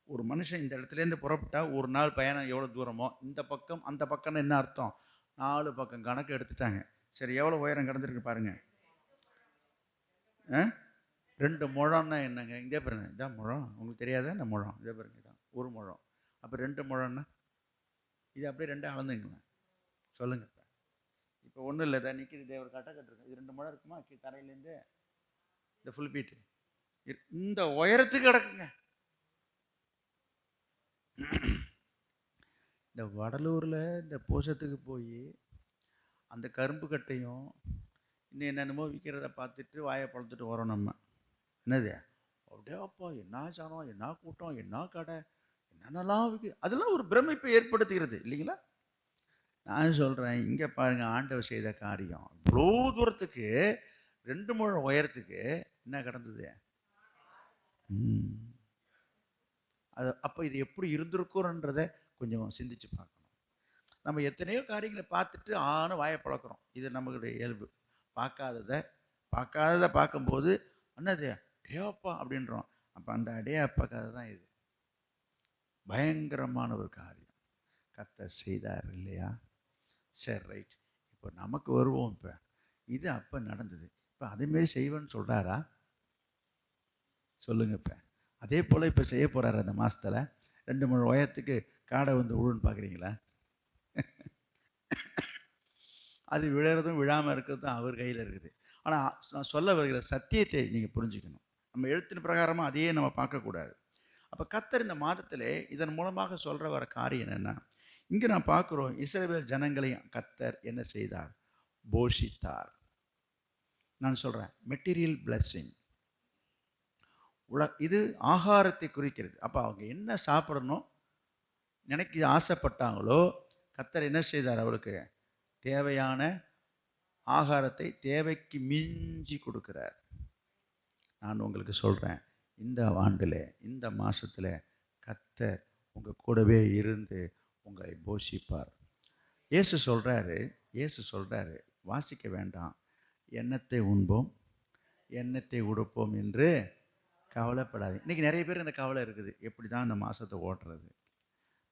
ஒரு மனுஷன் இந்த இடத்துலேருந்து புறப்பட்டா ஒரு நாள் பயணம் எவ்வளோ தூரமோ, இந்த பக்கம் அந்த பக்கம்னு என்ன அர்த்தம்? 4 பக்கம் கணக்கு எடுத்துட்டாங்க. சரி, எவ்வளோ உயரம் கடந்திருக்கு பாருங்க. 2 முழம்னா என்னங்க? இங்கே பாருங்க, இதான் முழம். உங்களுக்கு தெரியாதா? இந்த முழம் இதே பாருங்க, இதான் ஒரு முழம். அப்போ 2 முழம்னா இது அப்படியே 2 அளந்துங்களேன். சொல்லுங்க. இப்போ ஒன்றும் இல்லை, இதான் நிற்கிது, இதே ஒரு கட்டை கட்டுருக்கு. இது 2 முழம் இருக்குமா? தரையிலேருந்து இந்த ஃபுல் பீட்டு இந்த உயரத்துக்கு கிடக்குங்க. இந்த வடலூரில் இந்த பூசத்துக்கு போய் அந்த கரும்பு கட்டையும் இன்னும் என்னென்னமோ விற்கிறத பார்த்துட்டு வாயை பழத்துட்டு வரோம் நம்ம. என்னது அப்படியே அப்பா, என்ன ஜனம், என்ன கூட்டம், என்ன கடை, என்னென்னலாம் விற்க, அதெல்லாம் ஒரு பிரமிப்பை ஏற்படுத்துகிறது இல்லைங்களா? நான் சொல்கிறேன், இங்கே பாருங்கள், ஆண்டவர் செய்த காரியம். இவ்வளோ தூரத்துக்கு 2 முழம் உயரத்துக்கு என்ன கிடந்தது? அது அப்போ இது எப்படி இருந்திருக்கும்ன்றதை கொஞ்சம் சிந்திச்சு பார்க்கணும். நம்ம எத்தனையோ காரியங்களை பார்த்துட்டு வாயை பழக்கிறோம். இது நம்மளுடைய இயல்பு. பார்க்காததை பார்க்கும்போது என்னது டேப்பா அப்படின்றோம். அப்போ அந்த அடையப்பா கதை தான் இது. பயங்கரமான ஒரு காரியம் கர்த்தர் செய்தார் இல்லையா? சரி, ரைட். இப்போ நமக்கு வருவோம். இப்போ இது அப்போ நடந்தது, இப்போ அதேமாரி செய்வேன்னு சொல்கிறாரா? சொல்லுங்க. இப்போ அதே போல் இப்போ செய்ய போகிறாரு அந்த மாதத்தில். 2 முழு உயரத்துக்கு காடை வந்து விழுன்னு பார்க்குறீங்களா? அது விழுறதும் விழாமல் இருக்கிறதும் அவர் கையில் இருக்குது. ஆனால் நான் சொல்ல வருகிற சத்தியத்தை நீங்கள் புரிஞ்சுக்கணும். நம்ம எழுத்தின் பிரகாரமாக அதையே நம்ம பார்க்கக்கூடாது. அப்போ கர்த்தர் இந்த மாதத்தில் இதன் மூலமாக சொல்கிற வர காரியம் என்னென்னா, இங்கே நான் பார்க்குறோம், இஸ்ரவேல் ஜனங்களையும் கர்த்தர் என்ன செய்தார்? போஷித்தார். நான் சொல்கிறேன், மெட்டீரியல் பிளெஸ்ஸிங். இது ஆகாரத்தை குறிக்கிறது. அப்போ அவங்க என்ன சாப்பிடணும் நினைக்க ஆசைப்பட்டாங்களோ, கர்த்தர் என்ன செய்தார்? அவருக்கு தேவையான ஆகாரத்தை தேவைக்கு மிஞ்சி கொடுக்குறார். நான் உங்களுக்கு சொல்கிறேன், இந்த ஆண்டில் இந்த மாதத்தில் கர்த்தர் உங்கள் கூடவே இருந்து உங்களை போஷிப்பார். இயேசு சொல்கிறாரு, வாசிக்க வேண்டாம், எண்ணத்தை உண்போம் எண்ணத்தை உடுப்போம் என்று கவலைப்படாது. இன்றைக்கி நிறைய பேர் இந்த கவலை இருக்குது, எப்படி தான் இந்த மாதத்தை ஓட்டுறது.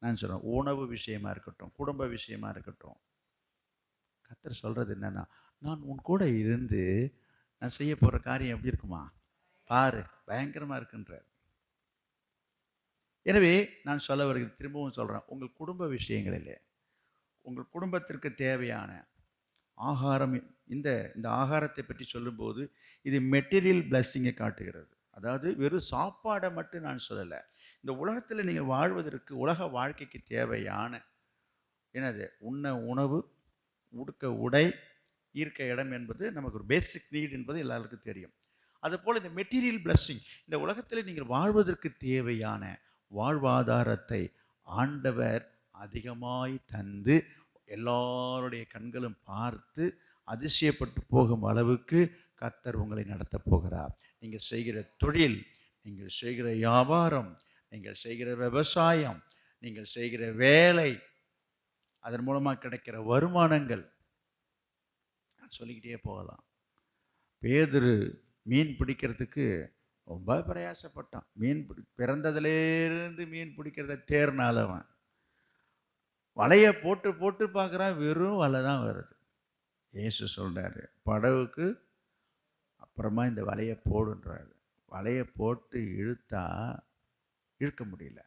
நான் சொல்கிறேன், உணவு விஷயமா இருக்கட்டும், குடும்ப விஷயமா இருக்கட்டும், கர்த்தர் சொல்கிறது என்னென்னா, நான் உன் கூட இருந்து நான் செய்ய போகிற காரியம் எப்படி இருக்குமா பாரு, பயங்கரமாக இருக்குன்றார். எனவே நான் சொல்ல வருகிறேன், திரும்பவும் சொல்கிறேன், உங்கள் குடும்ப விஷயங்களில் உங்கள் குடும்பத்திற்கு தேவையான ஆகாரம், இந்த ஆகாரத்தை பற்றி சொல்லும்போது இது மெட்டீரியல் பிளெஸ்ஸிங்கை காட்டுகிறது. அதாவது வெறும் சாப்பாடை மட்டும் நான் சொல்லலை. இந்த உலகத்தில் நீங்கள் வாழ்வதற்கு, உலக வாழ்க்கைக்கு தேவையான என்னது, உண்ண உணவு, உடுக்க உடை, இருக்க இடம் என்பது நமக்கு ஒரு பேசிக் நீட் என்பது எல்லாருக்கும் தெரியும். அதுபோல் இந்த மெட்டீரியல் பிளஸ்ஸிங், இந்த உலகத்தில் நீங்கள் வாழ்வதற்கு தேவையான வாழ்வாதாரத்தை ஆண்டவர் அதிகமாய் தந்து எல்லாருடைய கண்களும் பார்த்து அதிசயப்பட்டு போகும் அளவுக்கு கர்த்தர் உங்களை நடத்தப் போகிறார். நீங்கள் செய்கிற தொழில், நீங்கள் செய்கிற வியாபாரம், நீங்கள் செய்கிற விவசாயம், நீங்கள் செய்கிற வேலை, அதன் மூலமாக கிடைக்கிற வருமானங்கள், சொல்லிக்கிட்டே போகலாம். பேதுரு மீன் பிடிக்கிறதுக்கு ரொம்ப பிரயாசப்பட்டான். பிறந்ததுலேருந்து மீன் பிடிக்கிறத தேர்னால அவன் வலையை போட்டு போட்டு பார்க்குறான், வெறும் வலை தான் வருது. இயேசு சொல்கிறாரு, படகுக்கு அப்புறமா இந்த வலையை போடுன்றாரு. வலையை போட்டு இழுத்தா இழுக்க முடியல.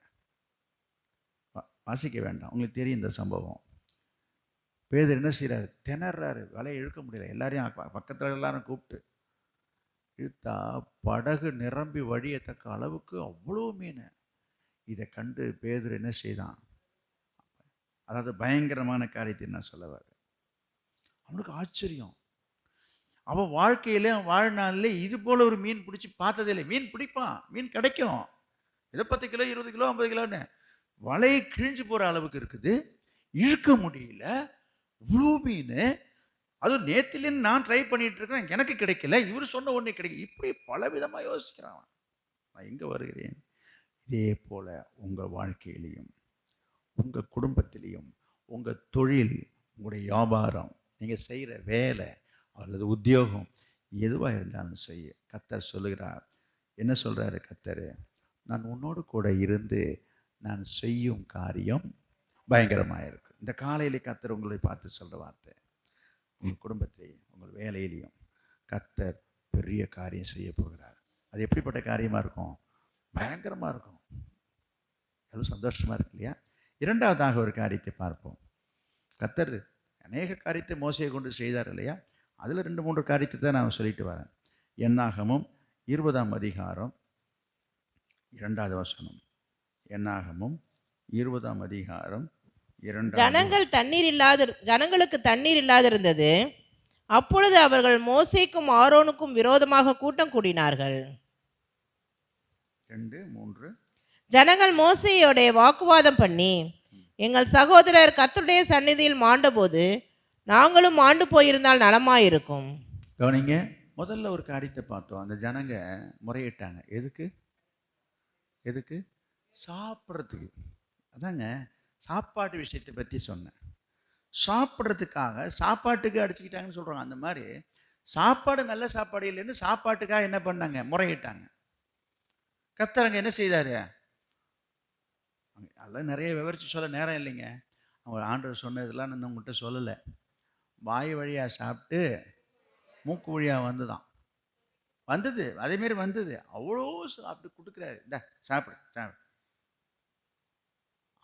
வாசிக்க வேண்டாம், உங்களுக்கு தெரியும் இந்த சம்பவம். பேதர் என்ன செய்கிறாரு, திணறாரு, வலையை இழுக்க முடியல. எல்லாரையும் பக்கத்தில் எல்லாரும் கூப்பிட்டு இழுத்தா படகு நிரம்பி வழியத்தக்க அளவுக்கு அவ்வளோ மீன். இதை கண்டு பேதர் என்ன செய்தான், அதாவது பயங்கரமான காரியத்தை என்ன சொல்லவார், அவனுக்கு ஆச்சரியம். அவன் வாழ்க்கையில வாழ்நாளில் இது போல ஒரு மீன் பிடிச்சி பார்த்ததே இல்லை. மீன் பிடிப்பான், மீன் கிடைக்கும், இதை 10 கிலோ 20 கிலோ 50 கிலோன்னு வலையை கிழிஞ்சு போகிற அளவுக்கு இருக்குது, இழுக்க முடியல. இவ்வளோ மீன், அதுவும் நேத்திலேருந்து நான் ட்ரை பண்ணிட்டு இருக்கிறேன், எனக்கு கிடைக்கல, இவர் சொன்ன உடனே கிடைக்கும். இப்படி பல விதமாக யோசிக்கிறான். நான் எங்கே வருகிறேன்? இதே போல உங்கள் வாழ்க்கையிலையும், உங்கள் குடும்பத்திலையும், உங்கள் தொழில், உங்களுடைய வியாபாரம், நீங்கள் செய்கிற வேலை அல்லது உத்தியோகம் எதுவாக இருந்தாலும் செய்ய கர்த்தர் சொல்லுகிறார். என்ன சொல்கிறாரு கர்த்தர், நான் உன்னோடு கூட இருந்து நான் செய்யும் காரியம் பயங்கரமாக இருக்கு. இந்த காலையிலே கர்த்தர் உங்களை பார்த்து சொல்கிற வார்த்தை, உங்கள் குடும்பத்திலேயும் உங்கள் வேலையிலையும் கர்த்தர் பெரிய காரியம் செய்ய போகிறார். அது எப்படிப்பட்ட காரியமாக இருக்கும்? பயங்கரமாக இருக்கும். எவ்வளோ சந்தோஷமாக இருக்கு இல்லையா? இரண்டாவதாக ஒரு காரியத்தை பார்ப்போம். கர்த்தர் அநேக காரியத்தை மோசையை கொண்டு செய்தார் இல்லையா? அதில் 2-3 காரியத்தை தான் நான் சொல்லிட்டு வரேன். என்னாகமும் 20ஆம் அதிகாரம் 2வது வசனம். என்னாகமும் 20ஆம் அதிகாரம் 2. ஜனங்களுக்கு தண்ணீர் இல்லாதிருந்தது. அப்பொழுது அவர்கள் மோசேக்கும் ஆரோனுக்கும் விரோதமாக கூட்டம் கூடினார்கள். 2-3. ஜனங்கள் மோசேயோட வாக்குவாதம் பண்ணி, எங்கள் சகோதரர் கர்த்தருடைய சந்நிதியில் மாண்டபோது நாங்களும் மாண்டு போயிருந்தால் நலமாயிருக்கும். கவனிங்க, முதல்ல ஒரு காரியத்தை பார்த்தோம். அந்த ஜனங்க முறையிட்டாங்க. எதுக்கு? சாப்பிட்றதுக்கு. அதாங்க சாப்பாட்டு விஷயத்தை பற்றி சொன்னேன். சாப்பிட்றதுக்காக சாப்பாட்டுக்கு அடிச்சுக்கிட்டாங்கன்னு சொல்கிறாங்க. அந்த மாதிரி சாப்பாடு நல்ல சாப்பாடு இல்லைன்னு சாப்பாட்டுக்காக என்ன பண்ணாங்க, முறையிட்டாங்க. கர்த்தர் என்ன செய்தார்? அதெல்லாம் நிறைய விவரித்து சொல்ல நேரம் இல்லைங்க. அவங்க ஆண்டவர் சொன்னதெல்லாம் நான் உங்கள்கிட்ட சொல்லலை. வாய் வழியாக சாப்பிட்டு மூக்கு வழியாக வந்தது அதேமாரி வந்தது. அவ்வளோ சாப்பிட்டு கொடுக்குறாரு, இந்த சாப்பிடு.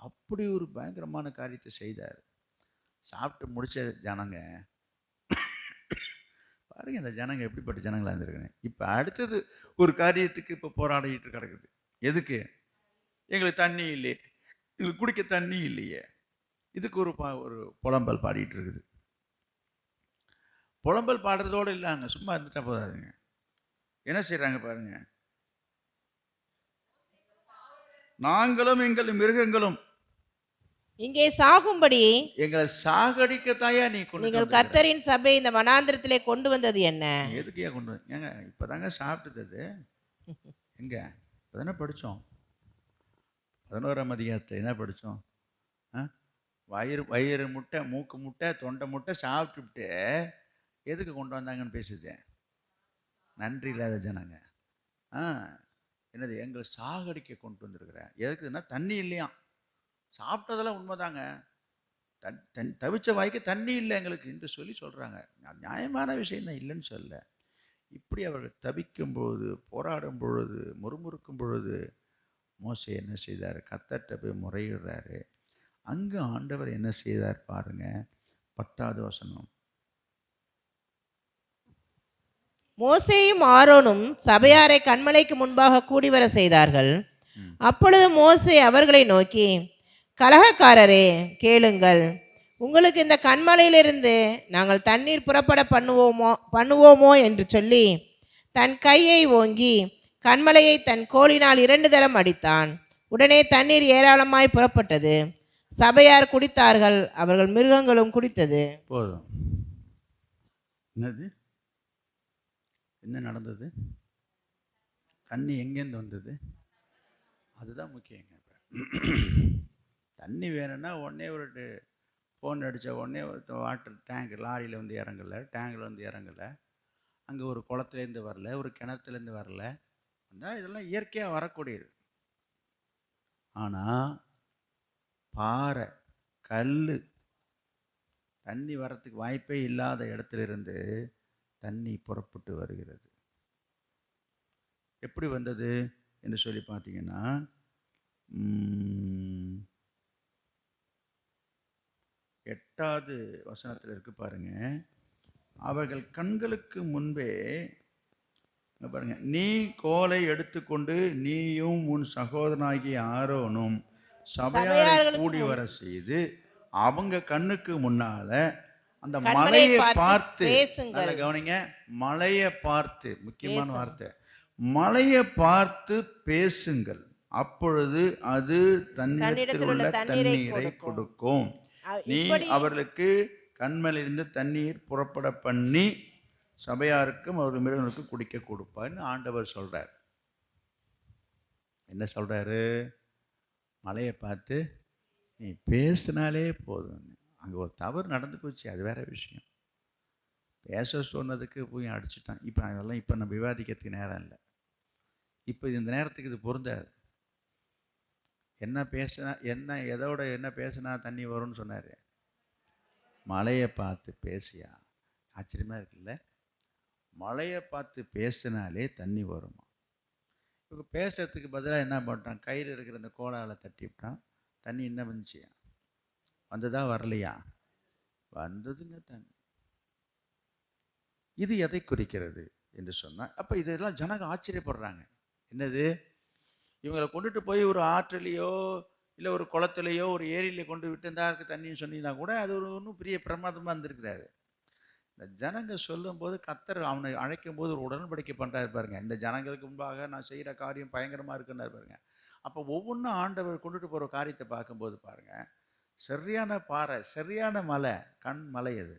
அப்படி ஒரு பயங்கரமான காரியத்தை செய்தார். சாப்பிட்டு முடிச்ச ஜனங்க பாருங்க, இந்த ஜனங்க எப்படிப்பட்ட ஜனங்களாக இருந்திருக்காங்க. இப்போ அடுத்தது ஒரு காரியத்துக்கு இப்போ போராடிட்டு கிடக்குது. எதுக்கு? எங்களுக்கு தண்ணி இல்லையே, எங்களுக்கு குடிக்க தண்ணி இல்லையே. இதுக்கு ஒரு புலம்பல் பாடிட்டு இருக்குது. புலம்பல் பாடுறதோடு இல்லாங்க, சும்மா இருந்துட்டா போதாதுங்க. என்ன செய்யறாங்க பாருங்க, நாங்களும் எங்கள் மிருகங்களும் இங்கே சாகும்படி எங்களை சாகடிக்கத்தாயா நீங்கள் கர்த்தரின் சபை இந்த வனாந்திரத்திலே கொண்டு வந்தது என்ன? எதுக்கையா கொண்டு வந்து? ஏங்க இப்பதாங்க சாப்பிட்டது. எங்க இப்பதானே படித்தோம் 11ஆம் அதிகாரத்தில். என்ன படித்தோம்? வயிறு முட்டை, மூக்கு முட்டை, தொண்டை முட்டை சாப்பிட்டுவிட்டு எதுக்கு கொண்டு வந்தாங்கன்னு பேசுது. நன்றி இல்லாத ஜனங்க. என்னது, எங்களை சாகடிக்க கொண்டு வந்திருக்கிறேன். எதுக்குன்னா தண்ணி இல்லையா. சாப்பிட்டதெல்லாம் உண்மைதாங்க, தவிச்ச வாய்க்கு தண்ணி இல்லை எங்களுக்கு என்று சொல்கிறாங்க. நியாயமான விஷயந்தான், இல்லைன்னு சொல்ல. இப்படி அவர்கள் தவிக்கும் பொழுது, போராடும் பொழுது, முறுமுறுக்கும் பொழுது மோசே என்ன செய்தார்? கர்த்தர்ட்ட போய் முறையிடுறாரு. அங்கே ஆண்டவர் என்ன செய்தார் பாருங்க, 10வது வசனம். மோசேயும் ஆரோனும் சபையாரை கன்மலைக்கு முன்பாக கூடி வர செய்தார்கள். அப்பொழுது மோசே அவர்களை நோக்கி, கலகக்காரரே கேளுங்கள், உங்களுக்கு இந்த கன்மலையிலிருந்து நாங்கள் தண்ணீர் புறப்பட பண்ணுவோமோ என்று சொல்லி தன் கையை ஓங்கி கன்மலையை தன் கோலினால் 2 தரம் அடித்தான். உடனே தண்ணீர் ஏராளமாய் புறப்பட்டது. சபையார் குடித்தார்கள், அவர்கள் மிருகங்களும் குடித்தது. போதும். என்னது, என்ன நடந்தது? தண்ணி எங்கேருந்து வந்தது? அதுதான் முக்கியங்க. தண்ணி வேணும்னா உடனே ஒரு ஃபோன் அடித்த உடனே ஒரு வாட்டர் டேங்க் லாரியில் வந்து இறங்கலை, டேங்கில் வந்து இறங்கலை, அங்கே ஒரு குளத்துலேருந்து வரல, ஒரு கிணத்துலேருந்து வரல. இதெல்லாம் இயற்கையாக வரக்கூடியது. ஆனால் பாறை, கல், தண்ணி வரத்துக்கு வாய்ப்பே இல்லாத இடத்துல இருந்து தண்ணி புறப்பட்டு வருகிறது. எப்படி வந்தது என்று சொல்லி பார்த்தீங்கன்னா, 8வது வசனத்தில் இருக்கு பாருங்க. அவர்கள் கண்களுக்கு முன்பே பாருங்க, நீ கோலை எடுத்துக்கொண்டு நீயும் உன் சகோதரனாகிய ஆரோனும் சபையாரை கூடி வர செய்து அவங்க கண்ணுக்கு முன்னால அந்த மலையை பார்த்து, கவனிங்க, மலையை பார்த்து, முக்கியமான வார்த்தை, மலையை பார்த்து பேசுங்கள், அப்பொழுது அது தன்னிடத்தில் உள்ள தண்ணீரை கொடுக்கும். நீ அவர்களுக்கு கண்மலையிலிருந்து தண்ணீர் புறப்பட பண்ணி சபையாருக்கும் அவர்கள் மிருகங்களுக்கும் குடிக்க கொடுப்பான்னு ஆண்டவர் சொல்றார். என்ன சொல்றாரு? மலையை பார்த்து நீ பேசினாலே போதும். அங்கே ஒரு தவறு நடந்து போச்சு, அது வேற விஷயம். பேச சொன்னதுக்கு போய் அடிச்சுட்டான். இப்போ அதெல்லாம் இப்போ நம்ம விவாதிக்கிறதுக்கு நேரம் இல்லை. இப்போ இந்த நேரத்துக்கு இது பொருந்தாது. என்ன பேசினா என்ன, எதோட என்ன பேசினா தண்ணி வரும்னு சொன்னார்? மலையை பார்த்து பேசியா? ஆச்சரியமாக இருக்குல்ல? மலையை பார்த்து பேசினாலே தண்ணி வருமா? இப்போ பேசுறதுக்கு பதிலாக என்ன பண்ணுறான்? கையில் இருக்கிற அந்த கோலால் தட்டி விட்டான். தண்ணி என்ன வந்துச்சு? வந்ததா வரலையா? வந்ததுங்க தண்ணி. இது எதை குறிக்கிறது என்று சொன்னால், அப்போ இதெல்லாம் ஜனங்க ஆச்சரியப்படுறாங்க. என்னது, இவங்களை கொண்டுட்டு போய் ஒரு ஆற்றிலையோ இல்லை ஒரு குளத்துலையோ ஒரு ஏரியில கொண்டு விட்டு இருந்தா இருக்கு தண்ணின்னு சொன்னீங்கன்னா கூட அது ஒரு ஒன்றும் பெரிய பிரமாதமாக இருந்திருக்கிறாரு. இந்த ஜனங்க சொல்லும்போது கர்த்தர் அவனை அழைக்கும் போது ஒரு உடன்படிக்கை பண்ணுறாரு பாருங்க. இந்த ஜனங்களுக்கு முன்பாக நான் செய்கிற காரியம் பயங்கரமாக இருக்குன்னாரு பாருங்க. அப்போ ஒவ்வொன்றும் ஆண்டவர் கொண்டுட்டு போகிற காரியத்தை பார்க்கும்போது பாருங்க, சரியான பாறை, சரியான மலை, கண் மலை அது.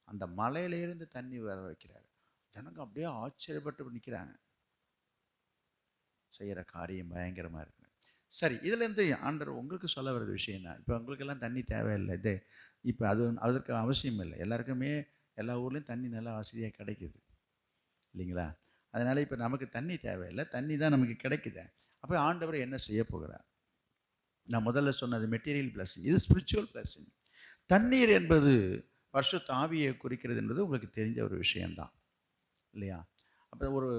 அந்த மலையிலிருந்து தண்ணி வர வைக்கிறார். ஜனங்க அப்படியே ஆச்சரியப்பட்டு நிற்கிறாங்க. செய்கிற காரியம் பயங்கரமாக இருக்கு. சரி, இதுலேருந்து ஆண்டவர் உங்களுக்கு சொல்ல வர்ற விஷயம் தான், இப்போ உங்களுக்கெல்லாம் தண்ணி தேவையில்லை. இது இப்போ அதற்கு அவசியம் இல்லை. எல்லாருக்குமே எல்லா ஊர்லேயும் தண்ணி நல்லா வசதியாக கிடைக்குது இல்லைங்களா? அதனால் இப்போ நமக்கு தண்ணி தேவையில்லை, தண்ணி தான் நமக்கு கிடைக்குது. அப்போ ஆண்டவர் என்ன செய்ய போகிறார்? நான் முதல்ல சொன்னது மெட்டீரியல் பிளஸிங், இது ஸ்பிரிச்சுவல் பிளஸிங். தண்ணீர் என்பது பரிசுத்த ஆவியை குறிக்கிறது என்பது உங்களுக்கு தெரிஞ்ச ஒரு விஷயந்தான் இல்லையா? அப்போ ஒரு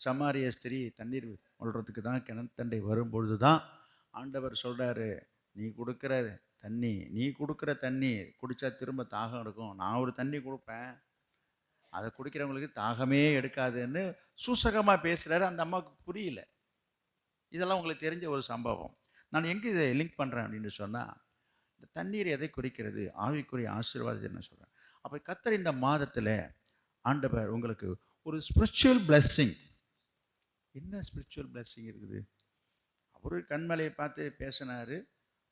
சமாரிய ஸ்திரீ தண்ணீர் மொழ்றதுக்கு தான் கிணத்தண்டை வரும்பொழுது தான் ஆண்டவர் சொல்கிறாரு, நீ கொடுக்குற தண்ணி குடித்தா திரும்ப தாகம் எடுக்கும், நான் ஒரு தண்ணி கொடுப்பேன், அதை குடிக்கிறவங்களுக்கு தாகமே எடுக்காதுன்னு சூசகமாக பேசுகிறாரு. அந்த அம்மாவுக்கு புரியல. இதெல்லாம் உங்களுக்கு தெரிஞ்ச ஒரு சம்பவம். நான் எங்கே இதை லிங்க் பண்ணுறேன் அப்படின்னு சொன்னால், இந்த தண்ணீர் எதை குறிக்கிறது? ஆவிக்குரிய ஆசீர்வாதத்தை என்ன சொல்கிறேன். அப்போ கர்த்தர் இந்த மாதத்தில் ஆண்டவர் உங்களுக்கு ஒரு ஸ்பிரிச்சுவல் பிளெஸ்ஸிங். என்ன ஸ்பிரிச்சுவல் பிளெஸ்ஸிங் இருக்குது? அவரு கண்மலையை பார்த்து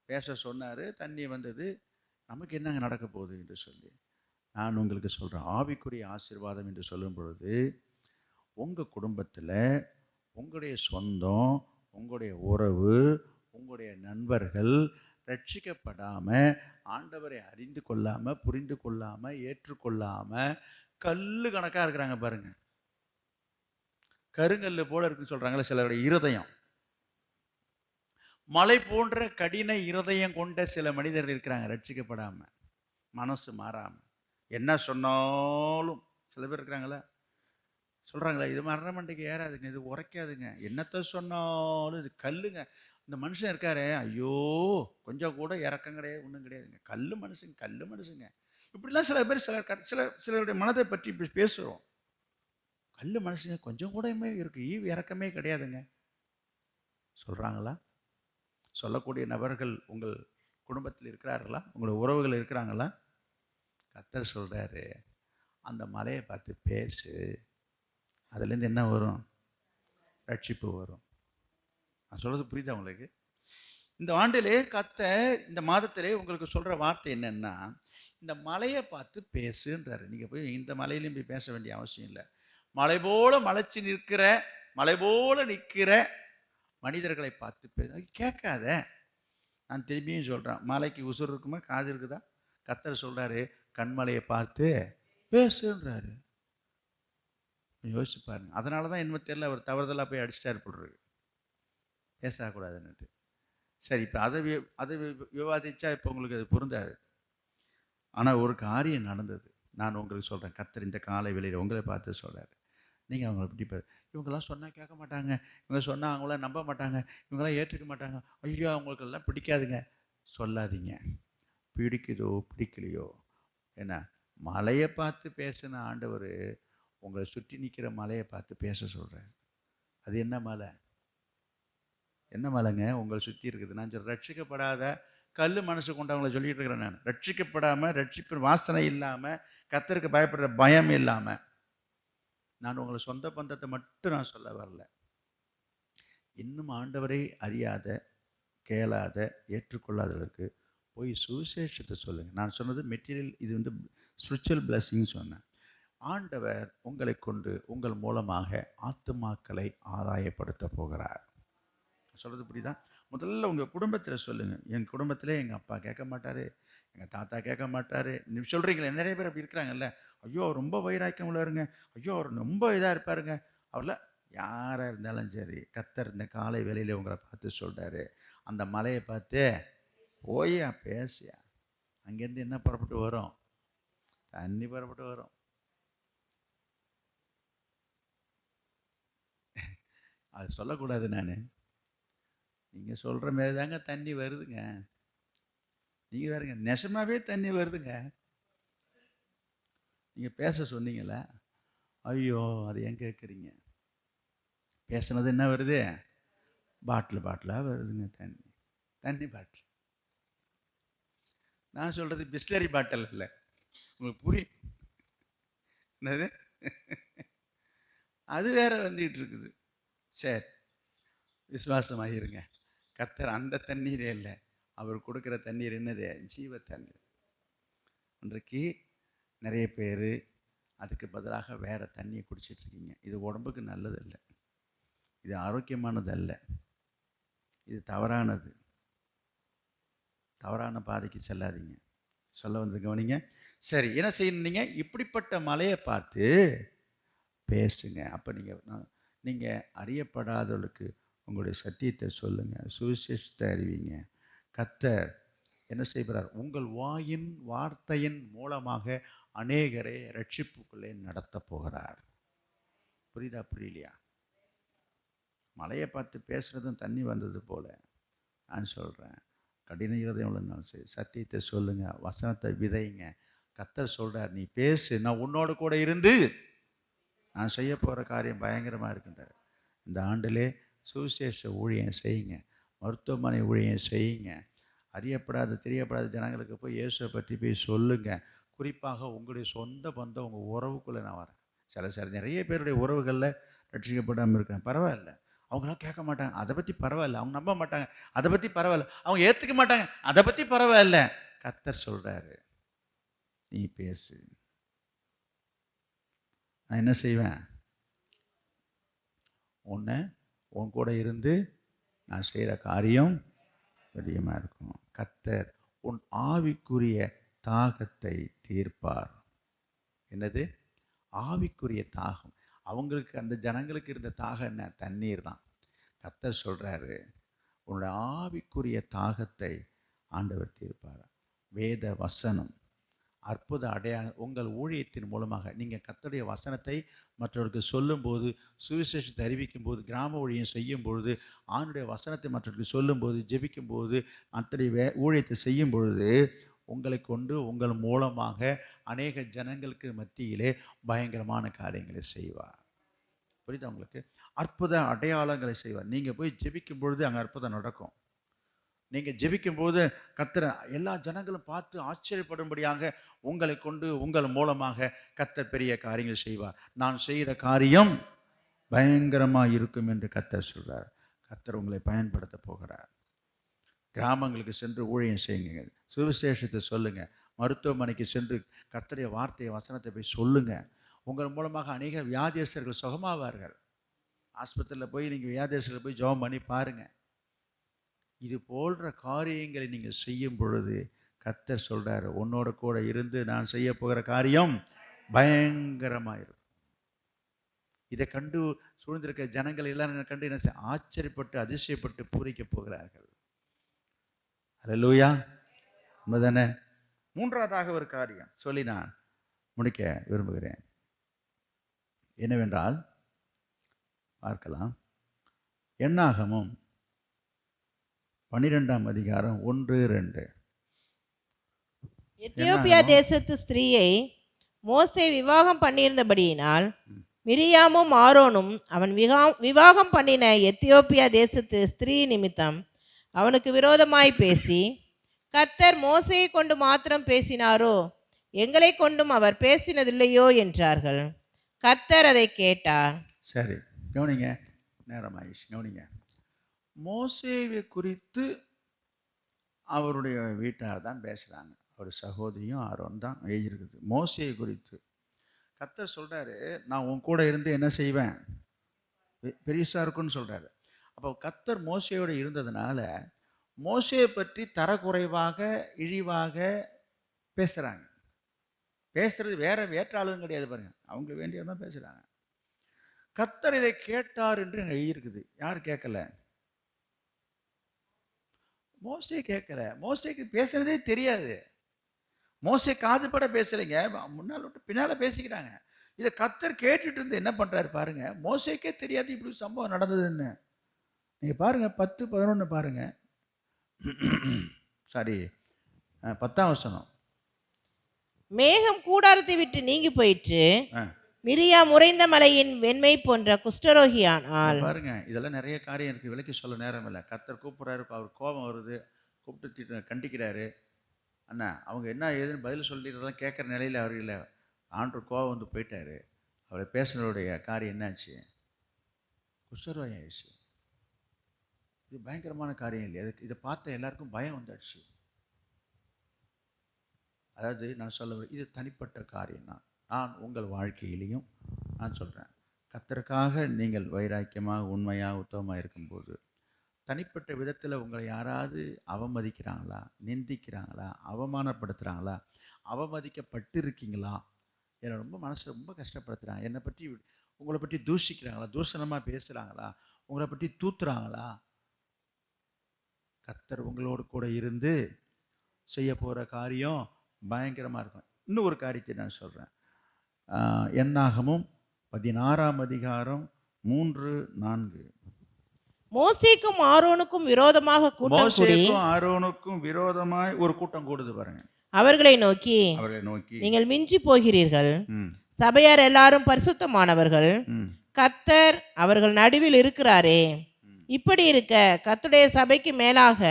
பேச சொன்னார், தண்ணி வந்தது. நமக்கு என்னங்க நடக்க போகுது என்று சொல்லி நான் உங்களுக்கு சொல்கிறேன். ஆவிக்குரிய ஆசீர்வாதம் என்று சொல்லும் பொழுது உங்கள் குடும்பத்தில் உங்களுடைய சொந்தம், உங்களுடைய உறவு, உங்களுடைய நண்பர்கள் ரட்சிக்கப்படாமல், ஆண்டவரை அறிந்து கொள்ளாமல், புரிந்து கொள்ளாமல், ஏற்றுக்கொள்ளாமல் கல்லு கணக்காக இருக்கிறாங்க பாருங்க. கருங்கல்லு போல இருக்குன்னு சொல்கிறாங்களே சிலருடைய இருதயம். மலை போன்ற கடின இருதயம் கொண்ட சில மனிதர்கள் இருக்கிறாங்க, ரட்சிக்கப்படாமல், மனசு மாறாமல், என்ன சொன்னாலும். சில பேர் இருக்கிறாங்களா, சொல்கிறாங்களா, இது மரணமண்டைக்கு ஏறாதுங்க, இது உரைக்காதுங்க, என்னத்தை சொன்னாலும் இது கல்லுங்க. இந்த மனுஷன் இருக்காரு, ஐயோ கொஞ்சம் கூட இறக்கம் கிடையாது, ஒன்றும் கிடையாதுங்க, கல் மனுஷங்க. இப்படிலாம் சில பேர் சிலருடைய மனதை பற்றி இப்படி பேசுகிறோம். கல் மனுஷங்க கொஞ்சம் கூடமே இருக்கு, ஈவு இறக்கமே கிடையாதுங்க சொல்கிறாங்களா? சொல்லக்கூடிய நபர்கள் உங்கள் குடும்பத்தில் இருக்கிறார்களா? உங்களோட உறவுகள் இருக்கிறாங்களா? கர்த்தர் சொல்கிறாரு, அந்த மலையை பார்த்து பேசு. அதுலேருந்து என்ன வரும்? ரட்சிப்பு வரும். நான் சொல்கிறது புரியுதா உங்களுக்கு? இந்த ஆண்டிலே கர்த்தர் இந்த மாதத்திலே உங்களுக்கு சொல்கிற வார்த்தை என்னன்னா, இந்த மலையை பார்த்து பேசுன்றாரு. நீங்கள் போய் இந்த மலையிலையும் போய் பேச வேண்டிய அவசியம் இல்லை. மலை போல மலைச்சு நிற்கிற, மலை போல நிற்கிற மனிதர்களை பார்த்து கேட்காத. நான் திரும்பியும் சொல்கிறேன், மலைக்கு உசுர் இருக்குமா, காது இருக்குதா? கர்த்தர் சொல்கிறாரு, கண்மலையை பார்த்து பேசுன்றாரு. யோசிச்சு பாருங்க. அதனால தான் என்ன தெரியல, அவர் தவறுதலாக போய் அடிச்சிட்டாரு போடுறது, பேசக்கூடாதுன்னுட்டு. சரி, இப்போ அதை விவாதிச்சா இப்போ உங்களுக்கு அது பொருந்தாது. ஆனால் ஒரு காரியம் நடந்தது, நான் உங்களுக்கு சொல்கிறேன். கர்த்தர் இந்த காலை வேளையில் உங்களை பார்த்து சொல்கிறார், நீங்கள் அவங்கள பற்றி இவங்கெல்லாம் சொன்னால் கேட்க மாட்டாங்க, இவங்க சொன்னால் அவங்களாம் நம்ப மாட்டாங்க, இவங்களாம் ஏற்றுக்க மாட்டாங்க, ஐயோ அவங்களுக்கெல்லாம் பிடிக்காதுங்க. சொல்லாதீங்க. பிடிக்குதோ பிடிக்கலையோ, ஏன்னா மலையை பார்த்து பேசின ஆண்டவர் உங்களை சுற்றி நிற்கிற மலையை பார்த்து பேச சொல்கிறார். அது என்ன மலை? என்ன மலைங்க உங்களை சுற்றி இருக்குது? நான் ரட்சிக்கப்படாத கல் மனசு கொண்டவங்களை சொல்லிட்டு இருக்கிறேன். நான் ரட்சிக்கப்படாமல், ரட்சிப்பு வாசனை இல்லாமல், கர்த்தருக்கு பயப்படுற பயம் இல்லாமல், நான் உங்களை சொந்த பந்தத்தை மட்டும் நான் சொல்ல வரல. இன்னும் ஆண்டவரை அறியாத, கேளாத, ஏற்றுக்கொள்ளாதவர்களுக்கு போய் சுவிசேஷத்தை சொல்லுங்கள். நான் சொன்னது மெட்டீரியல், இது வந்து ஸ்பிரிச்சுவல் பிளஸிங் சொன்னேன். ஆண்டவர் உங்களை கொண்டு உங்கள் மூலமாக ஆத்துமாக்களை ஆதாயப்படுத்த போகிறார். சொல்கிறது புரியுதா? முதல்ல உங்கள் குடும்பத்தில் சொல்லுங்கள். என் குடும்பத்தில் எங்கள் அப்பா கேட்க மாட்டார், எங்கள் தாத்தா கேட்க மாட்டார். நீங்கள் சொல்கிறீங்களே, நிறைய பேர் அப்படி இருக்கிறாங்கல்ல, ஐயோ அவர் ரொம்ப வைராக்கியம் உள்ளவருங்க, ஐயோ அவர் ரொம்ப இதாக இருப்பாருங்க. அவர்லாம் யாராக இருந்தாலும் சரி, கர்த்தர் இந்த காலை வேளையில் உங்களை பார்த்து சொல்கிறாரு, அந்த மலையை பார்த்து போயா பேசியா. அங்கேருந்து என்ன புறப்பட்டு வரும்? தண்ணி புறப்பட்டு வரும். அது சொல்லக்கூடாது. நீங்கள் சொல்கிற மாரி தாங்க தண்ணி வருதுங்க. நீங்கள் வேறுங்க, நெசமாகவே தண்ணி வருதுங்க. நீங்கள் பேச சொன்னீங்களா? ஐயோ அது ஏன் கேட்குறீங்க? பேசுனது என்ன வருது? பாட்டிலாக வருதுங்க தண்ணி பாட்டில். நான் சொல்கிறது பிஸ்லரி பாட்டில் இல்லை. உங்களுக்கு புரியும் என்னது? அது வேற வந்துக்கிட்டு இருக்குது. சரி, விசுவாசமாக இருங்க. கர்த்தர் அந்த தண்ணீரே இல்லை, அவர் கொடுக்குற தண்ணீர் என்னது? ஜீவ தண்ணீர். இன்றைக்கு நிறைய பேர் அதுக்கு பதிலாக வேறு தண்ணியை குடிச்சிட்ருக்கீங்க. இது உடம்புக்கு நல்லது இல்லை, இது ஆரோக்கியமானது அல்ல, இது தவறானது. தவறான பாதைக்கு செல்லாதீங்க. சொல்ல வந்து கவனிங்க. சரி, என்ன செய்யணுங்க? இப்படிப்பட்ட மலையை பார்த்து பேசுங்க. அப்போ நீங்கள் அறியப்படாதவர்களுக்கு உங்களுடைய சத்தியத்தை சொல்லுங்கள், சுவிசேஷத்தை அறிவிங்க. கர்த்தர் என்ன செய்கிறார்? உங்கள் வாயின் வார்த்தையின் மூலமாக அநேகரை ரட்சிப்புக்குள்ளே நடத்த போகிறார். புரியுதா புரியலையா? மலையை பார்த்து பேசுகிறதும் தண்ணி வந்தது போல் நான் சொல்கிறேன், கடின இருதயம் உள்ளனாலும் சரி, சத்தியத்தை சொல்லுங்கள், வசனத்தை விதைங்க. கர்த்தர் சொல்கிறார், நீ பேசு, நான் உன்னோடு கூட இருந்து நான் செய்ய போகிற காரியம் பயங்கரமாக இருக்கின்றார். இந்த ஆண்டிலே சுவிசேஷ ஊழியம் செய்யுங்க, மருத்துவமனை ஊழியம் செய்யுங்க, அறியப்படாத தெரியப்படாத ஜனங்களுக்கு போய் இயேசுவை பற்றி போய் சொல்லுங்கள். குறிப்பாக உங்களுடைய சொந்த பந்தம், உங்கள் உறவுக்குள்ளே நான் வரேன். சில நிறைய பேருடைய உறவுகளில் ரட்சிக்கப்படாமல் இருக்கேன், பரவாயில்ல. அவங்களாம் கேட்க மாட்டாங்க, அதை பற்றி பரவாயில்ல. அவங்க நம்ப மாட்டாங்க, அதை பற்றி பரவாயில்ல. அவங்க ஏற்றுக்க மாட்டாங்க, அதை பற்றி பரவாயில்ல. கர்த்தர் சொல்கிறாரு, நீ பேசு. நான் என்ன செய்வேன்? உன் கூட இருந்து நான் செய்கிற காரியம் அதிகமாக இருக்கும். கர்த்தர் உன் ஆவிக்குரிய தாகத்தை தீர்ப்பார். என்னது? ஆவிக்குரிய தாகம். அவங்களுக்கு, அந்த ஜனங்களுக்கு இருந்த தாகம் என்ன? தண்ணீர் தான். கர்த்தர் சொல்கிறாரு, உன்னோட ஆவிக்குரிய தாகத்தை ஆண்டவர் தீர்ப்பார். வேத வசனம், அற்புத அடையாளம் உங்கள் ஊழியத்தின் மூலமாக நீங்கள் கர்த்தருடைய வசனத்தை மற்றவர்களுக்கு சொல்லும்போது, சுவிசேஷத்தை அறிவிக்கும் போது, கிராம ஊழியம் செய்யும் பொழுது, ஆணுடைய வசனத்தை மற்றவர்களுக்கு சொல்லும்போது, ஜெபிக்கும்போது, அத்தகைய ஊழியத்தை செய்யும் பொழுது, உங்களை கொண்டு உங்கள் மூலமாக அநேக ஜனங்களுக்கு மத்தியிலே பயங்கரமான காரியங்களை செய்வார். புரியுதா உங்களுக்கு? அற்புத அடையாளங்களை செய்வார். நீங்கள் போய் ஜெபிக்கும் பொழுது அங்கே அற்புதம் நடக்கும். நீங்கள் ஜெபிக்கும்போது கர்த்தர் எல்லா ஜனங்களும் பார்த்து ஆச்சரியப்படும்படியாக உங்களை கொண்டு உங்கள் மூலமாக கர்த்தர் பெரிய காரியங்கள் செய்வார். நான் செய்கிற காரியம் பயங்கரமாக இருக்கும் என்று கர்த்தர் சொல்றார். கர்த்தர் உங்களை பயன்படுத்த போகிறார். கிராமங்களுக்கு சென்று ஊழியம் செய்யுங்க, சுவிசேஷத்தை சொல்லுங்க, மருத்துவமனைக்கு சென்று கர்த்தருடைய வார்த்தையை வசனத்தை போய் சொல்லுங்க. உங்கள் மூலமாக அநேக வியாதியஸ்தர்கள் சுகமாவார்கள். ஆஸ்பத்திரியில் போய் நீங்கள் வியாதியஸ்தர்கள் போய் ஜெபம் பண்ணி பாருங்க. இது போன்ற காரியங்களை நீங்கள் செய்யும் பொழுது கர்த்தர் சொல்றாரு, உன்னோட கூட இருந்து நான் செய்ய போகிற காரியம் பயங்கரமாக இருக்கும். இதை கண்டு சூழ்ந்திருக்கிற ஜனங்கள் எல்லாரும் கண்டு என்ன ஆச்சரியப்பட்டு அதிசயப்பட்டு பூரிக்க போகிறார்கள். அல்லேலூயா, உண்மைதானே? மூன்றாவதாக ஒரு காரியம் சொல்லி நான் முடிக்க விரும்புகிறேன். என்னவென்றால் பார்க்கலாம், என்னாகமும் 12ஆம் அதிகாரம் 1-2. எத்தியோப்பியா தேசத்து ஸ்திரீயை மோசே விவாகம் பண்ணியிருந்தபடியினால் மிரியாமும் ஆரோனும் அவன் விவாகம் பண்ணின எத்தியோப்பியா தேசத்து ஸ்திரீ நிமித்தம் அவனுக்கு விரோதமாய் பேசி, கர்த்தர் மோசையை கொண்டு மாத்திரம் பேசினாரோ, எங்களை கொண்டும் அவர் பேசினதில்லையோ என்றார்கள். கர்த்தர் அதை கேட்டார். சரி, கவனிங்க, நேரம் ஆயிடுச்சு, கவனிங்க. மோசேவை குறித்து அவருடைய வீட்டார் தான் பேசுகிறாங்க. அவர் சகோதரியும் ஆரோன் தான் எழுதியிருக்குது. மோசேயை குறித்து கர்த்தர் சொல்கிறாரு, நான் உன் கூட இருந்து என்ன செய்வேன், பெரிசா இருக்குன்னு சொல்கிறாரு. அப்போ கர்த்தர் மோசேயோடு இருந்ததுனால மோசேயை பற்றி தரக்குறைவாக இழிவாக பேசுகிறாங்க. பேசுறது வேற்ற ஆளுங்க கிடையாது பாருங்க, அவங்களுக்கு வேண்டியதான் பேசுகிறாங்க. கர்த்தர் இதை கேட்டார் என்று எழுதியிருக்குது. யார் கேட்கல? மோசே கேட்கல. மோசேக்கு பேசுறதே தெரியாது. மோசே காதுபட பேசலைங்க, முன்னால் விட்டு பின்னால் பேசிக்கிறாங்க. இதை கர்த்தர் கேட்டுட்டு இருந்து என்ன பண்ணுறாரு பாருங்க. மோசேக்கே தெரியாது இப்படி சம்பவம் நடந்ததுன்னு. நீங்கள் பாருங்க, 10-11 பாருங்க. சாரி, 10ஆம் வசனம். மேகம் கூடாரத்தை விட்டு நீங்கி போயிற்று, மிரியா முறைந்த மலையின் வெண்மை போன்ற குஷ்டரோகியானால். பாருங்க, இதெல்லாம் நிறைய காரியம் இருக்கு, விலைக்கு சொல்ல நேரம் இல்லை. கர்த்தர் கூப்பிட்றாரு, அவர் கோபம் வருது, கூப்பிட்டு கண்டிக்கிறாரு. அண்ணா அவங்க என்ன ஏதுன்னு பதில் சொல்லிடுறதெல்லாம் கேட்குற நிலையில் அவர் இல்லை. ஆண்டவர் கோபம் வந்து போயிட்டாரு. அவரை பேசுனருடைய காரியம் என்னாச்சு? குஷ்டரோகம் ஆயிடுச்சு. இது பயங்கரமான காரியம் இல்லையா? இதை பார்த்த எல்லாருக்கும் பயம் வந்தாச்சு. அதாவது நான் சொல்ல, இது தனிப்பட்ட காரியம் தான். நான் உங்கள் வாழ்க்கையிலையும் நான் சொல்கிறேன், கர்த்தருக்காக நீங்கள் வைராக்கியமாக உண்மையாக உத்தமமாக இருக்கும்போது தனிப்பட்ட விதத்தில் உங்களை யாராவது அவமதிக்கிறாங்களா, நிந்திக்கிறாங்களா, அவமானப்படுத்துகிறாங்களா, அவமதிக்கப்பட்டு இருக்கீங்களா, என்னை ரொம்ப மனசை ரொம்ப கஷ்டப்படுத்துகிறாங்க, என்னை பற்றி உங்களை பற்றி தூஷிக்கிறாங்களா, தூஷணமாக பேசுகிறாங்களா, உங்களை பற்றி தூத்துறாங்களா, கர்த்தர் உங்களோடு கூட இருந்து செய்ய போகிற காரியம் பயங்கரமாக இருக்கும். இன்னும் ஒரு காரியத்தை நான் சொல்கிறேன். என்னாகமும் 16ஆம் அதிகாரம் 3-4. மோசேக்கும் ஆரோனுக்கும் விரோதமாக கூட்டம் கூடி, ஆரோனுக்கும் விரோதமாய் ஒரு கூட்டம் கூடுது பாருங்க. அவர்களை நோக்கி நீங்கள் மிஞ்சி போகிறீர்கள், சபையார் எல்லாரும் பரிசுத்தமானவர்கள், கர்த்தர் அவர்கள் நடுவில் இருக்கிறாரே, இப்படி இருக்க கர்த்தருடைய சபைக்கு மேலாக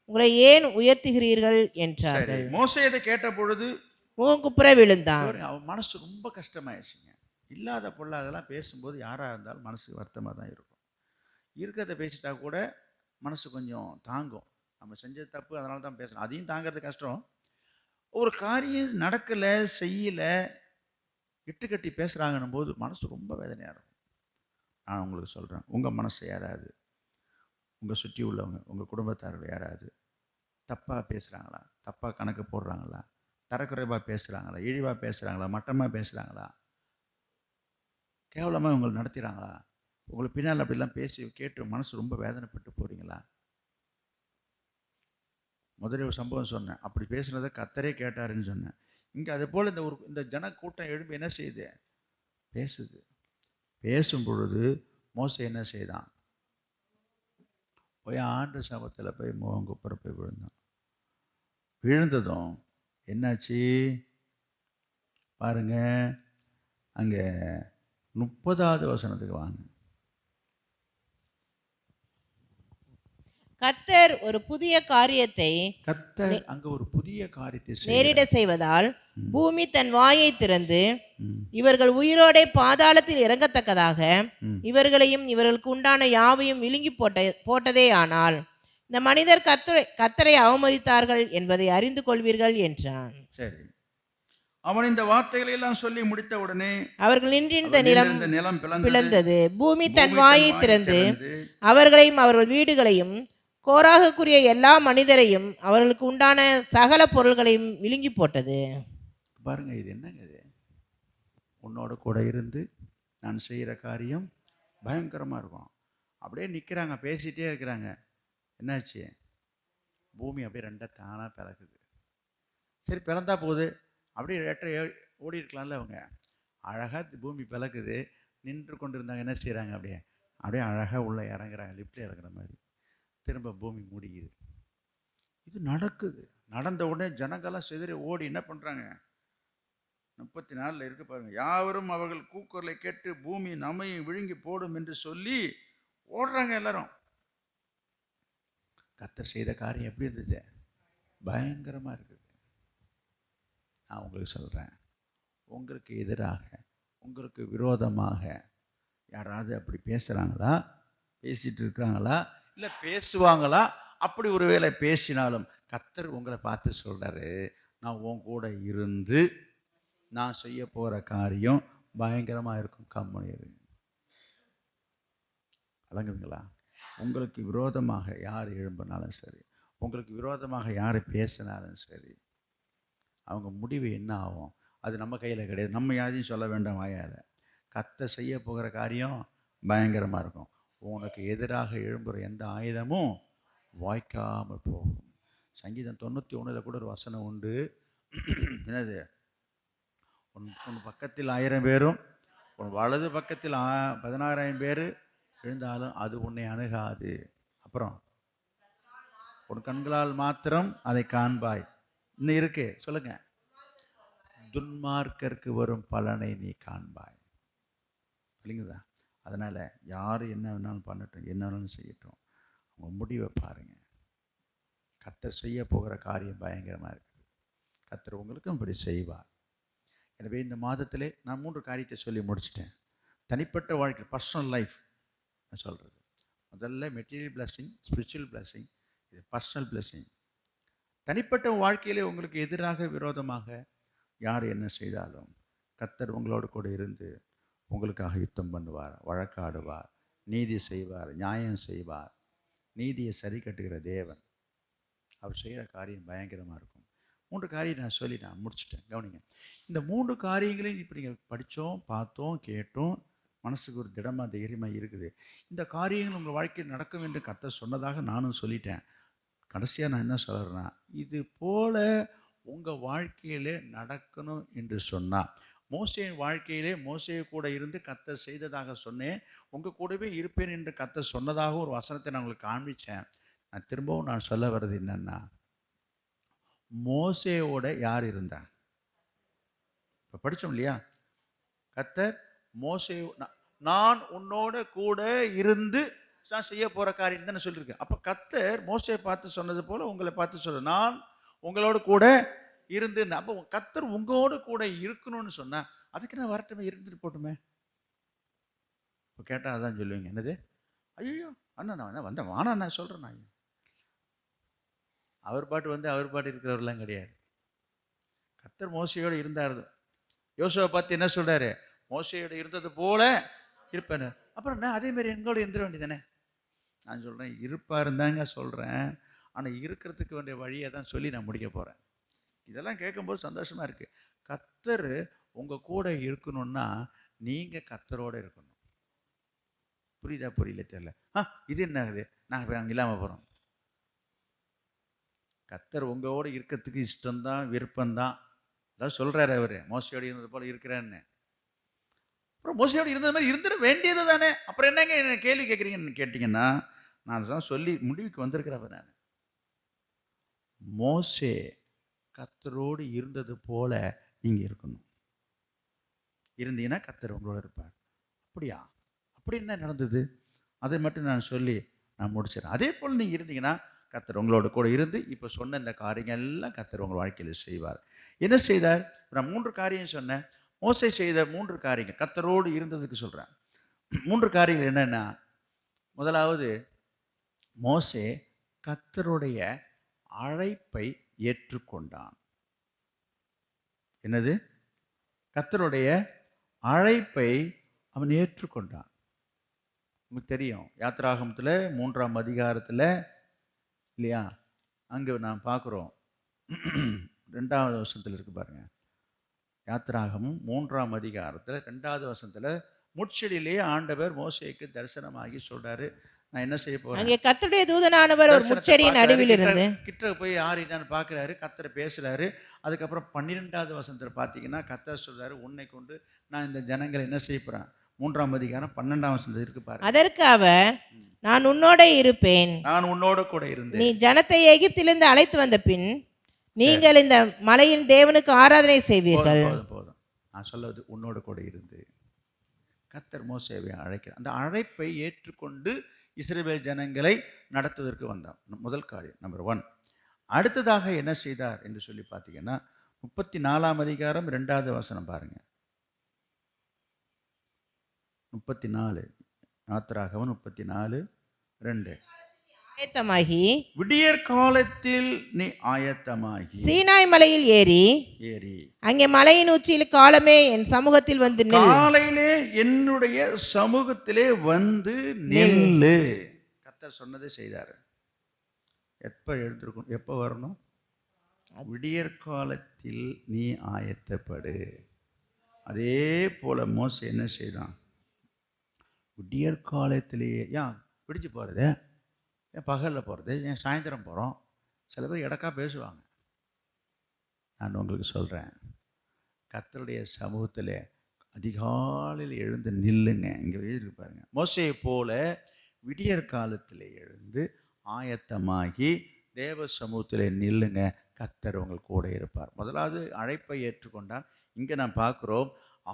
உங்களை ஏன் உயர்த்துகிறீர்கள் என்றார்கள். மோசே இதை கேட்ட பொழுது முகங்குப்புற விழுந்தான். அவன் மனசு ரொம்ப கஷ்டமாயிடுச்சுங்க. இல்லாத பொல்லாதெல்லாம் பேசும்போது யாராக இருந்தாலும் மனசு வருத்தமாக தான் இருக்கும். இருக்கிறத பேசிட்டா கூட மனசு கொஞ்சம் தாங்கும். நம்ம செஞ்ச தப்பு, அதனால தான் பேசணும், அதையும் தாங்கிறது கஷ்டம். ஒரு காரியம் நடக்கலை, செய்யலை, இட்டுக்கட்டி பேசுகிறாங்கன்னும் போது மனசு ரொம்ப வேதனையாக இருக்கும். நான் உங்களுக்கு சொல்கிறேன், உங்கள் மனசை யாராவது, உங்கள் சுற்றி உள்ளவங்க, உங்கள் குடும்பத்தார்கள் யாராவது தப்பாக பேசுகிறாங்களா, தப்பாக கணக்கு போடுறாங்களா, தரக்குறைவாக பேசுகிறாங்களா, இழிவாக பேசுகிறாங்களா, மட்டமாக பேசுகிறாங்களா, கேவலமாக உங்களை நடத்துகிறாங்களா, உங்களை பின்னால் அப்படிலாம் பேசி கேட்டு மனசு ரொம்ப வேதனைப்பட்டு போகிறீங்களா? முதல்ல ஒரு சம்பவம் சொன்னேன், அப்படி பேசுனதை கர்த்தரே கேட்டாருன்னு சொன்னேன். இங்கே அதே போல் இந்த ஜன கூட்டம் எழுப்பி என்ன செய்யுது, பேசுது. பேசும் பொழுது மோசே என்ன செய்தான், போய் ஆண்டு சமத்தில் போய் முகங்குப்புற போய் விழுந்தான். விழுந்ததும் என்னாச்சு பாருங்க, அங்கே 30வது வசனத்துக்கு வாங்க. கர்த்தர் ஒரு புதிய காரியத்தை கர்த்தர் அங்க ஒரு புதிய காரியத்தை நேரிட செய்கிறார். செய்வதால் பூமி தன் வாயை திறந்து ம். இவர்கள் உயிரோடே பாதாளத்தில் இறங்கத்தக்கதாக ம். இவர்களையும் இவர்களுக்கு உண்டான யாவையும் விழுங்கி போட்டதே. ஆனால் இந்த மனிதர் கர்த்தரை அவமதித்தார்கள் என்பதை அறிந்து கொள்வீர்கள் என்றான். சரி, அவன் இந்த வார்த்தைகளை எல்லாம் சொல்லி முடித்த உடனே அவர்கள் நின்றிருந்த நிலம் நிலம் பிளந்தது. பிளந்தது. பூமி தன் பூமி வாயை தன் திறந்து திறந்து அவர்களையும் அவர்கள் வீடுகளையும் கோராகுக்குரிய எல்லா மனிதரையும் அவர்களுக்கு உண்டான சகல பொருள்களையும் விழுங்கி போட்டது. பாருங்க, இது என்னங்க இது? உன்னோட கூட இருந்து நான் செய்கிற காரியம் பயங்கரமாக இருக்கும். அப்படியே நிற்கிறாங்க, பேசிகிட்டே இருக்கிறாங்க. என்னாச்சு? பூமி அப்படியே ரெண்டாக தானாக பிளக்குது. சரி, பிளந்தா போகுது, அப்படியே லேட்டரை ஓடி இருக்கலாம்ல. அவங்க அழகாக பூமி பிளக்குது, நின்று கொண்டு இருந்தாங்க. என்ன செய்கிறாங்க? அப்படியே அப்படியே அழகாக உள்ளே இறங்குறாங்க, லிஃப்ட்டில் இறங்குற மாதிரி. திரும்ப பூமி மூடிக்குது. இது நடக்குது. நடந்த உடனே ஜனங்கள்லாம் சிதறி ஓடி என்ன பண்ணுறாங்க? 34 இருக்கு பாருங்க. யாவரும் அவர்கள் கூக்குரலை கேட்டு பூமி நம்மையும் விழுங்கி போடும் என்று சொல்லி ஓடுறாங்க எல்லாரும். கர்த்தர் செய்த காரியம் எப்படி இருந்துச்சு? பயங்கரமாக இருக்குது. நான் உங்களுக்கு சொல்கிறேன், உங்களுக்கு எதிராக, உங்களுக்கு விரோதமாக யாராவது அப்படி பேசுகிறாங்களா, பேசிட்டு இருக்கிறாங்களா, இல்லை பேசுவாங்களா? அப்படி ஒரு வேளை பேசினாலும் கர்த்தர் உங்களை பார்த்து சொல்கிறாரு, நான் உன் கூட இருந்து நான் செய்ய போகிற காரியம் பயங்கரமாக இருக்கும், கம்முனிரு. அடங்குதுங்களா? உங்களுக்கு விரோதமாக யார் எழும்பினாலும் சரி, உங்களுக்கு விரோதமாக யார் பேசினாலும் சரி, அவங்க முடிவு என்ன ஆகும் அது நம்ம கையில் கிடையாது. நம்ம யாரையும் சொல்ல வேண்டாம் வாயால். கர்த்தர் செய்ய போகிற காரியம் பயங்கரமாக இருக்கும். உனக்கு எதிராக எழும்புகிற எந்த ஆயுதமும் வாய்க்காமல் போகும். சங்கீதம் 91 கூட ஒரு வசனம் உண்டு. என்னது? உன் பக்கத்தில் 1000 பேரும் உன் வலது பக்கத்தில் 16,000 பேர் எழுந்தாலும் அது உன்னை அணுகாது. அப்புறம் உன் கண்களால் மாத்திரம் அதை காண்பாய். இன்னும் இருக்கு, சொல்லுங்க. துன்மார்க்கருக்கு வரும் பலனை நீ காண்பாய். இல்லைங்களா? அதனால யார் என்ன வேணாலும் பண்ணட்டும், என்ன வேணாலும் செய்யட்டும், அவங்க முடிவை பாருங்க. கர்த்தர் செய்ய போகிற காரியம் பயங்கரமாக இருக்குது. கர்த்தர் உங்களுக்கும் இப்படி செய்வார். எனவே இந்த மாதத்திலே நான் 3 காரியத்தை சொல்லி முடிச்சிட்டேன். தனிப்பட்ட வாழ்க்கை, பர்சனல் லைஃப் நான் சொல்கிறது. முதல்ல மெட்டீரியல் பிளஸிங், ஸ்பிரிச்சுவல் பிளஸிங், இது பர்சனல் பிளஸிங். தனிப்பட்ட வாழ்க்கையிலே உங்களுக்கு எதிராக விரோதமாக யார் என்ன செய்தாலும் கர்த்தர் உங்களோடு கூட இருந்து உங்களுக்காக யுத்தம் பண்ணுவார், வழக்காடுவார், நீதி செய்வார், நியாயம் செய்வார். நீதியை சரி கட்டுகிற தேவன். அவர் செய்கிற காரியம் பயங்கரமாக இருக்கும். 3 காரியம் நான் சொல்லி நான் முடிச்சிட்டேன். கவனிங்க, இந்த 3 காரியங்களையும் இப்போ நீங்கள் படித்தோம், பார்த்தோம், கேட்டோம், மனசுக்கு ஒரு திடமாக தைரியமாக இருக்குது. இந்த காரியங்கள் உங்கள் வாழ்க்கையில் நடக்கும் என்று கர்த்தர் சொன்னதாக நானும் சொல்லிட்டேன். கடைசியாக நான் என்ன சொல்கிறேன்னா, இது போல உங்கள் வாழ்க்கையிலே நடக்கணும் என்று சொன்னால், மோசேயின் வாழ்க்கையிலே மோசேயை கூட இருந்து கர்த்தர் செய்ததாக சொன்னேன். உங்கள் கூடவே இருப்பேன் என்று கர்த்தர் சொன்னதாக ஒரு வசனத்தை நான் உங்களுக்கு காண்பித்தேன். நான் திரும்பவும் நான் சொல்ல வர்றது என்னன்னா, மோசேயோட யார் இருந்தா? இப்போ படித்தோம் இல்லையா? கர்த்தர் மோசே, நான் உன்னோட கூட இருந்து நான் செய்ய போகிற காரியம் தானே சொல்லியிருக்கேன். அப்போ கர்த்தர் மோசேயை பார்த்து சொன்னது போல் உங்களை பார்த்து சொல்ல, நான் உங்களோட கூட இருந்து. அப்போ கர்த்தர் உங்களோட கூட இருக்கணும்னு சொன்னால் அதுக்கு நான் வரட்டுமே, இருந்துட்டு போட்டுமே. இப்போ கேட்டால் அதான் சொல்லுவீங்க, என்னது? ஐயோ அண்ணா நான் வந்தேன் வானா நான் சொல்கிறேன். நான் அவர் பாட்டு இருக்கிறவரெல்லாம் கிடையாது. கர்த்தர் மோசையோடு இருந்தார். யோசுவை பார்த்து என்ன சொல்கிறாரு? மோசையோடு இருந்தது போல இருப்பேன். அப்புறம் நான் அதேமாரி எங்களோட இருந்துட வேண்டியதானே. நான் சொல்கிறேன், இருப்பாருன்னு தாங்க சொல்கிறேன். ஆனால் இருக்கிறதுக்கு வேண்டிய வழியை தான் சொல்லி நான் முடிக்க போகிறேன். இதெல்லாம் கேட்கும்போது சந்தோஷமாக இருக்குது. கர்த்தர் உங்கள் கூட இருக்கணும்னா நீங்கள் கர்த்தரோடு இருக்கணும். புரியுதா? புரியல தெரியல. இது என்ன ஆகுது? நாங்கள் அங்கே இல்லாமல் போகிறோம். கர்த்தர் உங்களோடு இருக்கிறதுக்கு இஷ்டம்தான், விருப்பம்தான். அதாவது சொல்கிறாரு அவர், மோசையோடு இருந்தது போல இருக்கிறேன்னு. அப்புறம் மோசையோடு இருந்தது மாதிரி இருந்துட வேண்டியது தானே. அப்புறம் என்னங்க என்ன கேள்வி கேட்குறீங்கன்னு கேட்டிங்கன்னா, நான் தான் சொல்லி முடிவுக்கு வந்திருக்கிறவர். நான் மோசே கர்த்தரோடு இருந்தது போல நீங்கள் இருக்கணும். இருந்தீங்கன்னா கர்த்தர் உங்களோட இருப்பார். அப்படியா? அப்படி என்ன நடந்தது? அதை மட்டும் நான் சொல்லி நான் முடிச்சிடறேன். அதே போல் நீங்கள் இருந்தீங்கன்னா கர்த்தர் உங்களோட கூட இருந்து இப்போ சொன்ன இந்த காரியங்கள் எல்லாம் கர்த்தர் உங்கள் வாழ்க்கையில் செய்வார். என்ன செய்தார்? நான் 3 காரியம் சொன்னேன். மோசே செய்த 3 காரியங்கள் கர்த்தரோடு இருந்ததுக்கு சொல்கிறேன். 3 காரியங்கள் என்னென்னா, முதலாவது மோசே கர்த்தருடைய அழைப்பை ஏற்றுக்கொண்டான். என்னது? கர்த்தருடைய அழைப்பை அவன் ஏற்றுக்கொண்டான். உங்களுக்கு தெரியும், யாத்திராகமத்தில் 3ஆம் அதிகாரத்தில் இல்லையா, அங்கே நாம் பார்க்குறோம் 2வது வசனத்தில் இருக்கு பாருங்க. யாத்திராகமும் 3ஆம் அதிகாரத்தில் 2வது வசனத்தில் முட்செடியிலே ஆண்டவர் மோசேக்கு தரிசனமாகி சொல்றாரு, நான் என்ன செய்ய போறேன். அங்கே கர்த்தருடைய தூதனானவர் ஒரு முட்செடியின் நடுவில் இருந்து கிட்ட போய் யார் என்னன்னு பார்க்குறாரு. கர்த்தர் பேசுறாரு. அதுக்கப்புறம் 12வது வசனத்தில் பார்த்தீங்கன்னா கர்த்தர் சொல்றாரு, உன்னை கொண்டு நான் இந்த ஜனங்களை என்ன செய்ய போறேன். 3ஆம் அதிகாரம் 12ஆம் வசனத்தில் இருக்கு பாருங்க. அதற்கு அவர், நான் உன்னோட இருப்பேன், நான் உன்னோட கூட இருந்தேன். நீ ஜனத்தை எகிப்திலிருந்து அழைத்து வந்த பின் நீங்கள் இந்த மலையில் தேவனுக்கு ஆராதனை செய்வீர்கள். போதும். நான் சொல்வது உன்னோட கூட இருந்து கர்த்தர் மோசேவை அழைக்கிறார். அந்த அழைப்பை ஏற்றுக்கொண்டு இஸ்ரவேல் ஜனங்களை நடத்துவதற்கு வந்தான். முதல் காரியம் நம்பர் 1. அடுத்ததாக என்ன செய்தார் என்று சொல்லி பார்த்தீங்கன்னா 34ஆம் அதிகாரம் 2வது வசனம் பாருங்க. 34 யாத்திராகமம் 34:2. ஆயத்தமாகி விடியற் காலத்தில் நீ ஆயத்தமாகி சீனாய் மலையில் ஏறி அங்கே மலையின் உச்சியில் காலமே என் சமூகத்தில் வந்து நில். காலையிலே என்னுடைய சமூகத்திலே வந்து நில்லு. கர்த்தர் சொன்னதை செய்தார். எப்போ எழுந்திருக்கும்? எப்போ வரணும்? விடியற் காலத்தில் நீ ஆயத்தப்படு. அதே போல மோசே என்ன செய்தான்? விடியற் காலத்திலேயே. ஏன் பிடிச்சு போகிறது? ஏன் பகலில் போகிறது? ஏன் சாயந்தரம் போகிறோம்? சில பேர் இடக்கா பேசுவாங்க. நான் உங்களுக்கு சொல்கிறேன், கர்த்தருடைய சமூகத்தில் அதிகாலையில் எழுந்து நில்லுங்க. இங்கே எழுதிருக்கு பாருங்க. மோசேயை போல விடியற் காலத்தில் எழுந்து ஆயத்தமாகி தேவ சமூகத்தில் நில்லுங்க. கர்த்தர் உங்கள் கூட இருப்பார். முதலாவது அழைப்பை ஏற்றுக்கொண்டான். இங்கே நான் பார்க்குறோம்,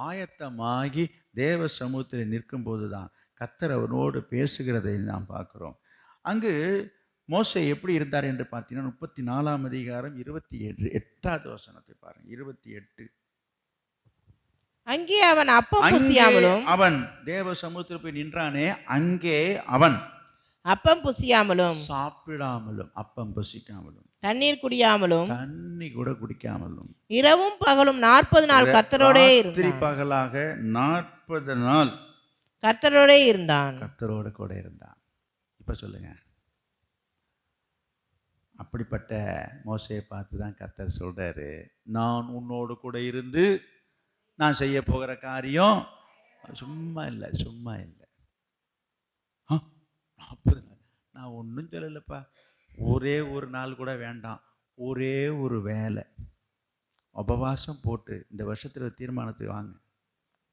ஆயத்தமாகி தேவ சமூகத்தில் நிற்கும்போது தான் கர்த்தர் அவனோடு பேசுகிறதை நாம் பார்க்குறோம். அங்கு மோசே எப்படி இருந்தார் என்று பார்த்தீங்கன்னா 34ஆம் அதிகாரம் 8வது வசனத்தை பாருங்க. 28. அங்கே அவன் அப்பம் புசியாமலும், அவன் தேவ சமூகத்தில் போய் நின்றானே, அங்கே அவன் அப்பம் புசியாமலும் சாப்பிடாமலும் அப்பம் புசிக்காமலும் தண்ணீர் குடியாமலும் தண்ணி கூட குடிக்காமலும் இரவும் பகலும் 40 நாள் கர்த்தரோடே இருந்தான். பகலாக 40 நாள் கர்த்தரோடே இருந்தான். கர்த்தரோடு கூட இருந்தான். இப்போ சொல்லுங்க, அப்படிப்பட்ட மோசேயை பார்த்து தான் கர்த்தர் சொல்றாரு, நான் உன்னோடு கூட இருந்து நான் செய்ய போகிற காரியம் சும்மா இல்லை. 40 நாள். நான் ஒன்றும் சொல்லலைப்பா, ஒரே ஒரு நாள் கூட வேண்டாம், ஒரே ஒரு வேலை உபவாசம் போட்டு இந்த வருஷத்தில் தீர்மானத்துக்கு வாங்க.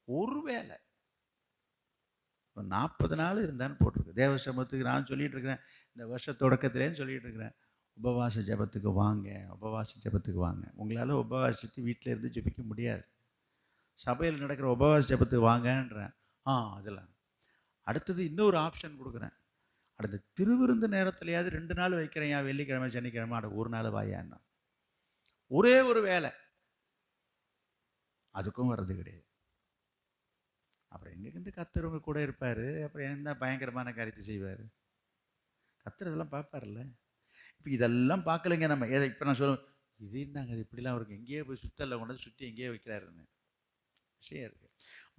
ஒரு வேலை 40 நாள் இருந்தான்னு போட்டிருக்கு. தேவ சமூகத்துக்கு நான் சொல்லிட்டு இருக்கிறேன், இந்த வருஷ தொடக்கத்திலேன்னு சொல்லிட்டு இருக்கிறேன், உபவாச ஜெபத்துக்கு வாங்க, உபவாச ஜெபத்துக்கு வாங்க. உங்களால் உபவாசித்து வீட்டில் இருந்து ஜெபிக்க முடியாது. சபையில் நடக்கிற உபவாச ஜெபத்துக்கு வாங்கன்றேன். அதெல்லாம் அடுத்தது இன்னொரு ஆப்ஷன் கொடுக்குறேன். அடுத்த திருவிருந்து நேரத்துலையாவது 2 நாள் வைக்கிறேன், வெள்ளிக்கிழமை சனிக்கிழமை, அட ஒரு நாள் வாயான்னா. ஒரே ஒரு வேலை, அதுக்கும் வர்றது கிடையாது. அப்புறம் எங்கேருந்து கர்த்தர் உங்க கூட இருப்பார்? அப்புறம் என்ன பயங்கரமான காரியத்தை செய்வார்? கர்த்தர் இதெல்லாம் பார்ப்பார்ல. இப்போ இதெல்லாம் பார்க்கலைங்க நம்ம. இப்போ நான் சொல்லுவேன், இது என்னங்க இது இப்படிலாம் இருக்கும், எங்கேயோ போய் சுத்தலை கொண்டு சுற்றி எங்கேயோ வைக்கிறாருன்னு விஷயம் இருக்குது.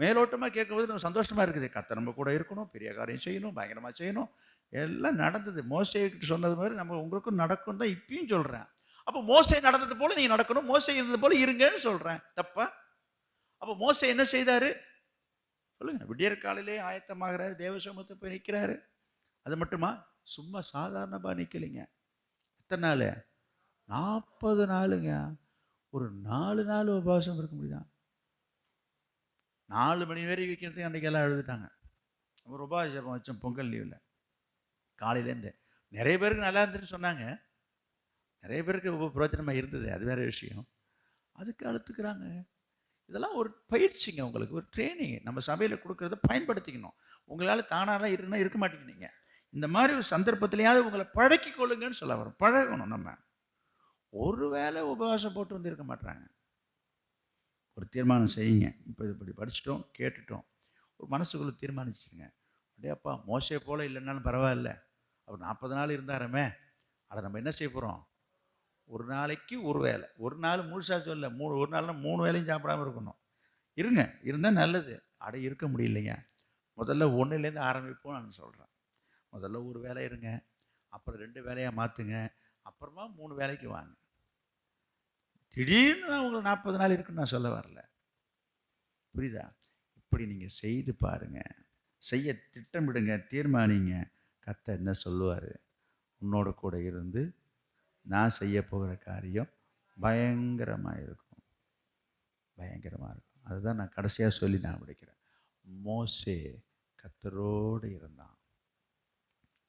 மேலோட்டமாக கேட்கும்போது நம்ம சந்தோஷமாக இருக்குது. கர்த்தர் நம்ம கூட இருக்கணும், பெரிய காரியம் செய்யணும், பயங்கரமாக செய்யணும். எல்லாம் நடந்தது. மோசேக்கிட்ட சொன்னது மாதிரி நம்ம உங்களுக்கும் நடக்கும் தான் இப்பயும் சொல்கிறேன். அப்போ மோசே நடந்தது போல் நீங்கள் நடக்கணும், மோசே இருந்தது போல் இருங்கன்னு சொல்கிறேன். தப்பா? அப்போ மோசே என்ன செய்தார் சொல்லுங்க? விடியற் காலையிலே ஆயத்தமாகிறாரு, தேவ சமூகத்தை போய் நிற்கிறாரு. அது மட்டுமா? சும்மா சாதாரணமாக நிற்கலைங்க. எத்தனை நாள்? 40 நாளுங்க. ஒரு 4 நாள் உபவாசம் இருக்க முடியுதான்? 4 மணி வரைக்கும் வைக்கிறதுக்கு அன்றைக்கெல்லாம் எழுதிட்டாங்க. ஒரு உபவாச ஜெபம் வச்சோம் பொங்கல் லீவில். காலையிலேருந்து நிறைய பேருக்கு நல்லா இருந்துட்டு சொன்னாங்க, நிறைய பேருக்கு பிரயோஜனமாக இருந்தது, அது வேறு விஷயம். அதுக்கு அழுத்துக்கிறாங்க. இதெல்லாம் ஒரு பயிற்சிங்க, உங்களுக்கு ஒரு ட்ரைனிங். நம்ம சபையில் கொடுக்குறத பயன்படுத்திக்கணும். உங்களால் தானாலாம் இருக்க மாட்டேங்க. நீங்கள் இந்த மாதிரி ஒரு சந்தர்ப்பத்திலையாவது உங்களை பழக்கி கொள்ளுங்கன்னு சொல்ல வரோம். பழகணும். நம்ம ஒரு வேளை உபவாசம் போட்டு வந்து இருக்க மாட்டாங்க. ஒரு தீர்மானம் செய்யுங்க. இப்போ இப்படி படிச்சிட்டோம், கேட்டுட்டோம், ஒரு மனசுக்குள்ளே தீர்மானிச்சுங்க. அப்படியேப்பா மோசே போல இல்லைன்னாலும் பரவாயில்ல, அவர் 40 நாள் இருந்தாருமே, அதை நம்ம என்ன செய்ய போகிறோம்? ஒரு நாளைக்கு ஒரு வேளை, ஒரு நாள் முழுசாக சொல்ல, ஒரு நாள்னா 3 வேளையும் சாப்பிடாம இருக்கணும். இருங்க, இருந்தால் நல்லது. அட இருக்க முடியலைங்க, முதல்ல 1லேருந்து ஆரம்பிப்போம். நான் சொல்கிறேன், முதல்ல ஒரு வேளை இருங்க, அப்புறம் 2 வேலையாக மாற்றுங்க, அப்புறமா 3 வேலைக்கு வாங்க. திடீர்னு நான் உங்களை 40 நாள் இருக்குன்னு நான் சொல்ல வரல. புரியுதா? இப்படி நீங்கள் செய்து பாருங்க, செய்ய திட்டமிடுங்க, தீர்மானிங்க. கர்த்தர் என்ன சொல்லுவார்? உன்னோட கூட இருந்து நான் செய்ய போகிற காரியம் பயங்கரமாக இருக்கும், பயங்கரமாக இருக்கும். அதுதான் நான் கடைசியாக சொல்லி நான் முடிக்கிறேன். மோசே கர்த்தரோடு இருந்தான்.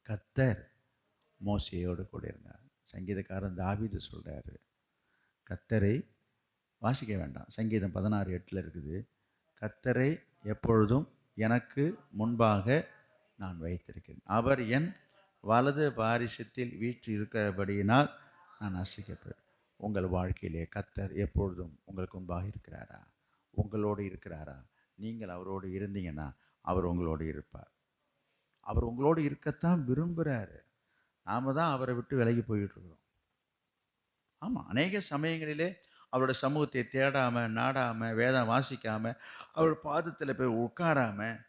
கர்த்தர் மோசேயோடு கூட இருந்தார். சங்கீதக்காரன் தாவீது சொல்கிறாரு, கர்த்தரை வாசிக்க வேண்டாம், சங்கீதம் 16:8 இருக்குது, கர்த்தரை எப்பொழுதும் எனக்கு முன்பாக நான் வைத்திருக்கிறேன், அவர் என் வலது பாரிசத்தில் வீற்று இருக்கிறபடியினால் நான் அசைக்கப்பேன். உங்கள் வாழ்க்கையிலே கர்த்தர் எப்பொழுதும் உங்களுக்கு முன்பாக இருக்கிறாரா? உங்களோடு இருக்கிறாரா? நீங்கள் அவரோடு இருந்தீங்கன்னா அவர் உங்களோடு இருப்பார். அவர் உங்களோடு இருக்கத்தான் விரும்புகிறாரு. நாம தான் அவரை விட்டு விலகி போயிட்டு இருக்கிறோம். ஆமாம், அநேக சமயங்களிலே அவரோட சமூகத்தை தேடாமல், நாடாமல், வேதம் வாசிக்காமல், அவரோட பாதத்தில் போய் உட்காராமல்,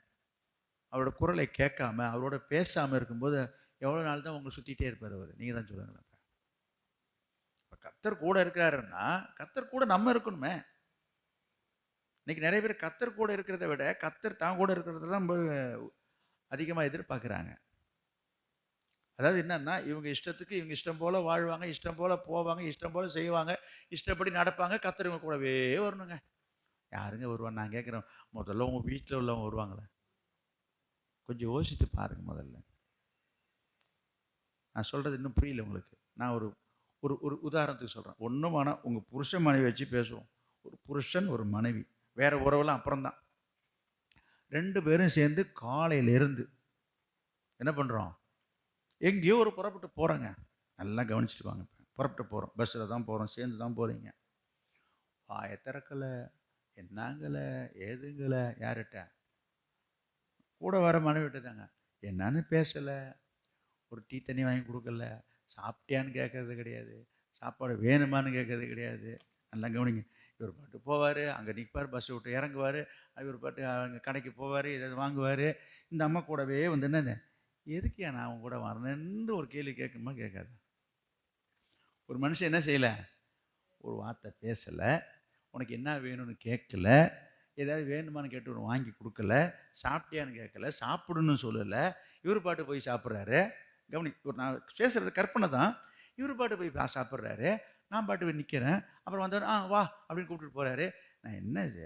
அவரோட குரலை கேட்காம, அவரோட பேசாமல் இருக்கும்போது எவ்வளோ நாள் தான் உங்களை சுற்றிகிட்டே இருப்பார் அவர்? நீங்கள் தான் சொல்லுங்களேன். இப்போ கர்த்தர் கூட இருக்கிறாருன்னா கர்த்தர் கூட நம்ம இருக்கணுமே. இன்னைக்கு நிறைய பேர் கர்த்தர் கூட இருக்கிறத விட கர்த்தர் தான் கூட இருக்கிறத தான் ரொம்ப அதிகமாக எதிர்பார்க்குறாங்க. அதாவது என்னன்னா, இவங்க இஷ்டத்துக்கு இவங்க இஷ்டம் போல் வாழ்வாங்க, இஷ்டம் போல் போவாங்க, இஷ்டம் போல் செய்வாங்க, இஷ்டப்படி நடப்பாங்க. கர்த்தர் இவங்க கூடவே வரணுங்க. யாருங்க வருவாங்க? நான் கேட்குறேன், முதல்ல உங்கள் வீட்டில் உள்ளவங்க வருவாங்களே, கொஞ்சம் யோசித்து பாருங்க. முதல்ல நான் சொல்கிறது இன்னும் புரியல உங்களுக்கு. நான் ஒரு ஒரு ஒரு உதாரணத்துக்கு சொல்கிறேன். ஒன்றும் வேணாம், உங்கள் புருஷன் மனைவி வச்சு பேசுவோம். ஒரு புருஷன் ஒரு மனைவி, வேறு உறவெல்லாம் அப்புறம்தான். 2 பேரும் சேர்ந்து காலையிலேருந்து என்ன பண்ணுறோம்? எங்கேயோ ஒரு புறப்பட்டு போகிறோங்க. நல்லா கவனிச்சுட்டு வாங்க. புறப்பட்டு போகிறோம், பஸ்ஸில் தான் போகிறோம், சேர்ந்து தான் போகிறீங்க. வாயை திறக்கலை, என்னங்கலை, ஏதுங்கலை, யார்கிட்ட? கூட வர மனைவிட்டு தாங்க. என்னன்னு பேசலை, ஒரு டீ தண்ணி வாங்கி கொடுக்கல, சாப்பிட்டியான்னு கேட்கறது கிடையாது, சாப்பாடு வேணுமான்னு கேட்கறது கிடையாது. நல்லா கவனிங்க. இவர் பாட்டு போவார், அங்கே நிற்பார், பஸ்ஸை விட்டு இறங்குவார், இவர் பாட்டு அங்கே கடைக்கு போவார், ஏதாவது வாங்குவார். இந்த அம்மா கூடவே வந்து என்னது, எதுக்கியா நான் அவங்க கூட வரணுன்னு ஒரு கேள்வி கேட்கணுமா? கேட்காது. ஒரு மனுஷன் என்ன செய்யலை, ஒரு வார்த்தை பேசலை, உனக்கு என்ன வேணும்னு கேட்கல, ஏதாவது வேணுமான்னு கேட்டு ஒன்று வாங்கி கொடுக்கல, சாப்பிட்டியான்னு கேட்கல, சாப்பிடுன்னு சொல்லலை, இவர் பாட்டு போய் சாப்பிட்றாரு. கவனி, ஒரு நான் பேசுகிறது கற்பனை தான். இவர் பாட்டு போய் சாப்பிட்றாரு, நான் பாட்டு போய் நிற்கிறேன். அப்புறம் வந்தவர் வா அப்படின்னு கூப்பிட்டுட்டு போகிறாரு. நான் என்ன இது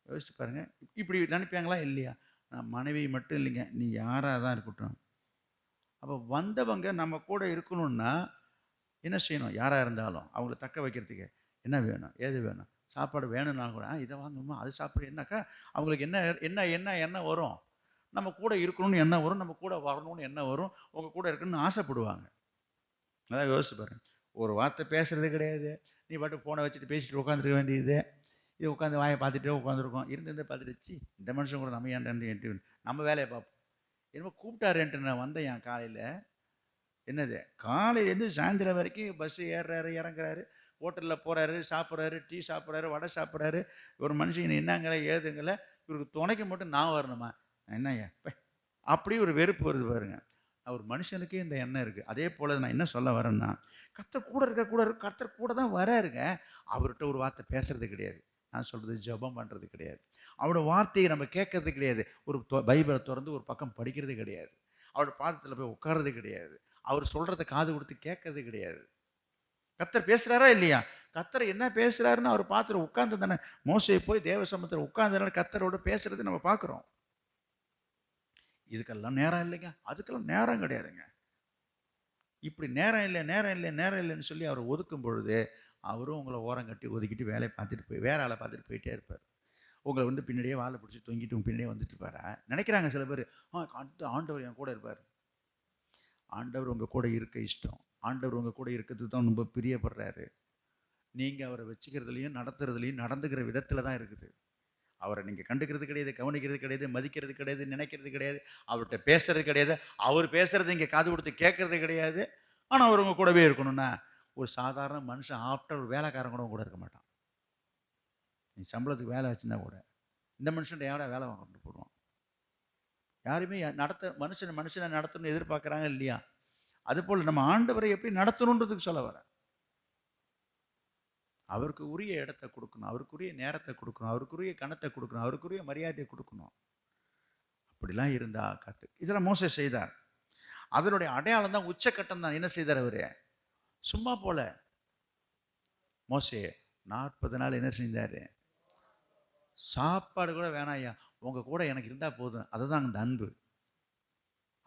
யோசிச்சு பாருங்கள். இப்படி நினைப்பாங்களா இல்லையா? நான் மனைவி மட்டும் இல்லைங்க, நீ யாராக தான் இருக்கட்டும். அப்போ வந்தவங்க நம்ம கூட இருக்கணும்னா என்ன செய்யணும்? யாராக இருந்தாலும் அவங்கள தக்க வைக்கிறதுக்கு என்ன வேணும், ஏது வேணும், சாப்பாடு வேணும்னா கூட இதை வாங்கணுமா, அது சாப்பிட்றேன்னாக்கா அவங்களுக்கு என்ன என்ன என்ன என்ன வரும்? நம்ம கூட இருக்கணும்னு என்ன வரும், நம்ம கூட வரணும்னு என்ன வரும், உங்கள் கூட இருக்கணும்னு ஆசைப்படுவாங்க. அதான் யோசிச்சு பாருங்க. ஒரு வார்த்தை பேசுறது கிடையாது, நீ பாட்டு ஃபோனை வச்சுட்டு பேசிட்டு உட்காந்துருக்க வேண்டியது. இது உட்காந்து வாயை பார்த்துட்டே உட்காந்துருக்கோம். இருந்து பார்த்துடுச்சு, இந்த மனுஷன் கூட நம்ம ஏன்ட்டு நம்ம வேலையை பார்ப்போம். என்னமோ கூப்பிட்டாருன்ட்டு நான் வந்தேன் என் காலையில். என்னது, காலையிலேருந்து சாயந்தரம் வரைக்கும் பஸ்ஸு ஏறுறாரு, இறங்குறாரு, ஹோட்டலில் போகிறாரு, சாப்பிட்றாரு, டீ சாப்பிட்றாரு, வடை சாப்பிட்றாரு. ஒரு மனுஷன் என்னங்கல ஏதுங்கல, இவருக்கு துணைக்கு மட்டும் நான் வரணுமா? என்னய்யா அப்படி ஒரு வெறுப்பு வருது பாருங்க. ஒரு மனுஷனுக்கே இந்த எண்ணம் இருக்குது. அதே போல் நான் என்ன சொல்ல வரேன்னா, கர்த்தர் கூட இருக்க கர்த்தர் கூட தான் வராருங்க. அவர்கிட்ட ஒரு வார்த்தை பேசுறது கிடையாது. நான் சொல்கிறது ஜெபம் பண்ணுறது கிடையாது. அவரோட வார்த்தையை நம்ம கேட்கறது கிடையாது. ஒரு பைபிளை திறந்து ஒரு பக்கம் படிக்கிறது கிடையாது. அவரோட பாதத்தில் போய் உட்கார்றது கிடையாது. அவர் சொல்கிறத காது கொடுத்து கேட்கறது கிடையாது. கர்த்தர் பேசுகிறாரா இல்லையா? கர்த்தர் என்ன பேசுகிறாருன்னு அவர் பார்த்துட்டு உட்கார்ந்து தானே. மோசே போய் தேவ சமூகத்தில் உட்கார்ந்தனால கர்த்தரோட பேசுறது நம்ம பார்க்குறோம். இதுக்கெல்லாம் நேரம் இல்லைங்க, அதுக்கெல்லாம் நேரம் கிடையாதுங்க. இப்படி நேரம் இல்லை நேரம் இல்லை நேரம் இல்லைன்னு சொல்லி அவரை ஒதுக்கும் பொழுது அவரும் உங்களை ஓரம் கட்டி ஒதுக்கிட்டு வேலையை பார்த்துட்டு வேற ஆளை பார்த்துட்டு போயிட்டே இருப்பார். உங்களை வந்து பின்னாடியே வாழை பிடிச்சி தொங்கிட்டு உங்க பின்னாடியே வந்துட்டு பாரு நினைக்கிறாங்க சில பேர். ஆண்டவர் என் கூட இருப்பார். ஆண்டவர் உங்கள் கூட இருக்க இஷ்டம். ஆண்டவர் உங்கள் கூட இருக்கிறதுக்கு தான் ரொம்ப பிரியப்படுறாரு. நீங்கள் அவரை வச்சுக்கிறதுலையும் நடத்துறதுலையும் நடந்துக்கிற விதத்தில் தான் இருக்குது. அவரை நீங்கள் கண்டுக்கிறது கிடையாது, கவனிக்கிறது கிடையாது, மதிக்கிறது கிடையாது, நினைக்கிறது கிடையாது, அவர்கிட்ட பேசுறது கிடையாது, அவர் பேசுறது இங்கே காது கொடுத்து கேட்கறது கிடையாது. ஆனால் அவர் உங்கள் கூடவே இருக்கணும்னா ஒரு சாதாரண மனுஷன் ஆஃப்டர் ஒரு வேலைக்காரன் கூட இருக்க மாட்டான். நீ சம்பளத்துக்கு வேலை வச்சுன்னா கூட இந்த மனுஷன் யாரா வேலை வாங்கிட்டு போடுவான். யாருமே மனுஷனை நடத்தணும்னு எதிர்பார்க்குறாங்க இல்லையா? அதுபோல் நம்ம ஆண்டவரை எப்படி நடத்தணுன்றதுக்கு சொல்ல வர. அவருக்கு உரிய இடத்தை கொடுக்கணும், அவருக்குரிய நேரத்தை கொடுக்கணும், அவருக்குரிய கணத்தை கொடுக்கணும், அவருக்குரிய மரியாதையை கொடுக்கணும். அப்படிலாம் இருந்தா இதெல்லாம் மோசே செய்தார். அதனுடைய அடையாளம் தான் உச்சக்கட்டம் தான். என்ன செய்தார் அவரு? சும்மா போல. மோசே 40 நாள் என்ன செஞ்சாரு? சாப்பாடு கூட வேணாம் ஐயா, உங்க கூட எனக்கு இருந்தா போதும். அதுதான் அந்த அன்பு.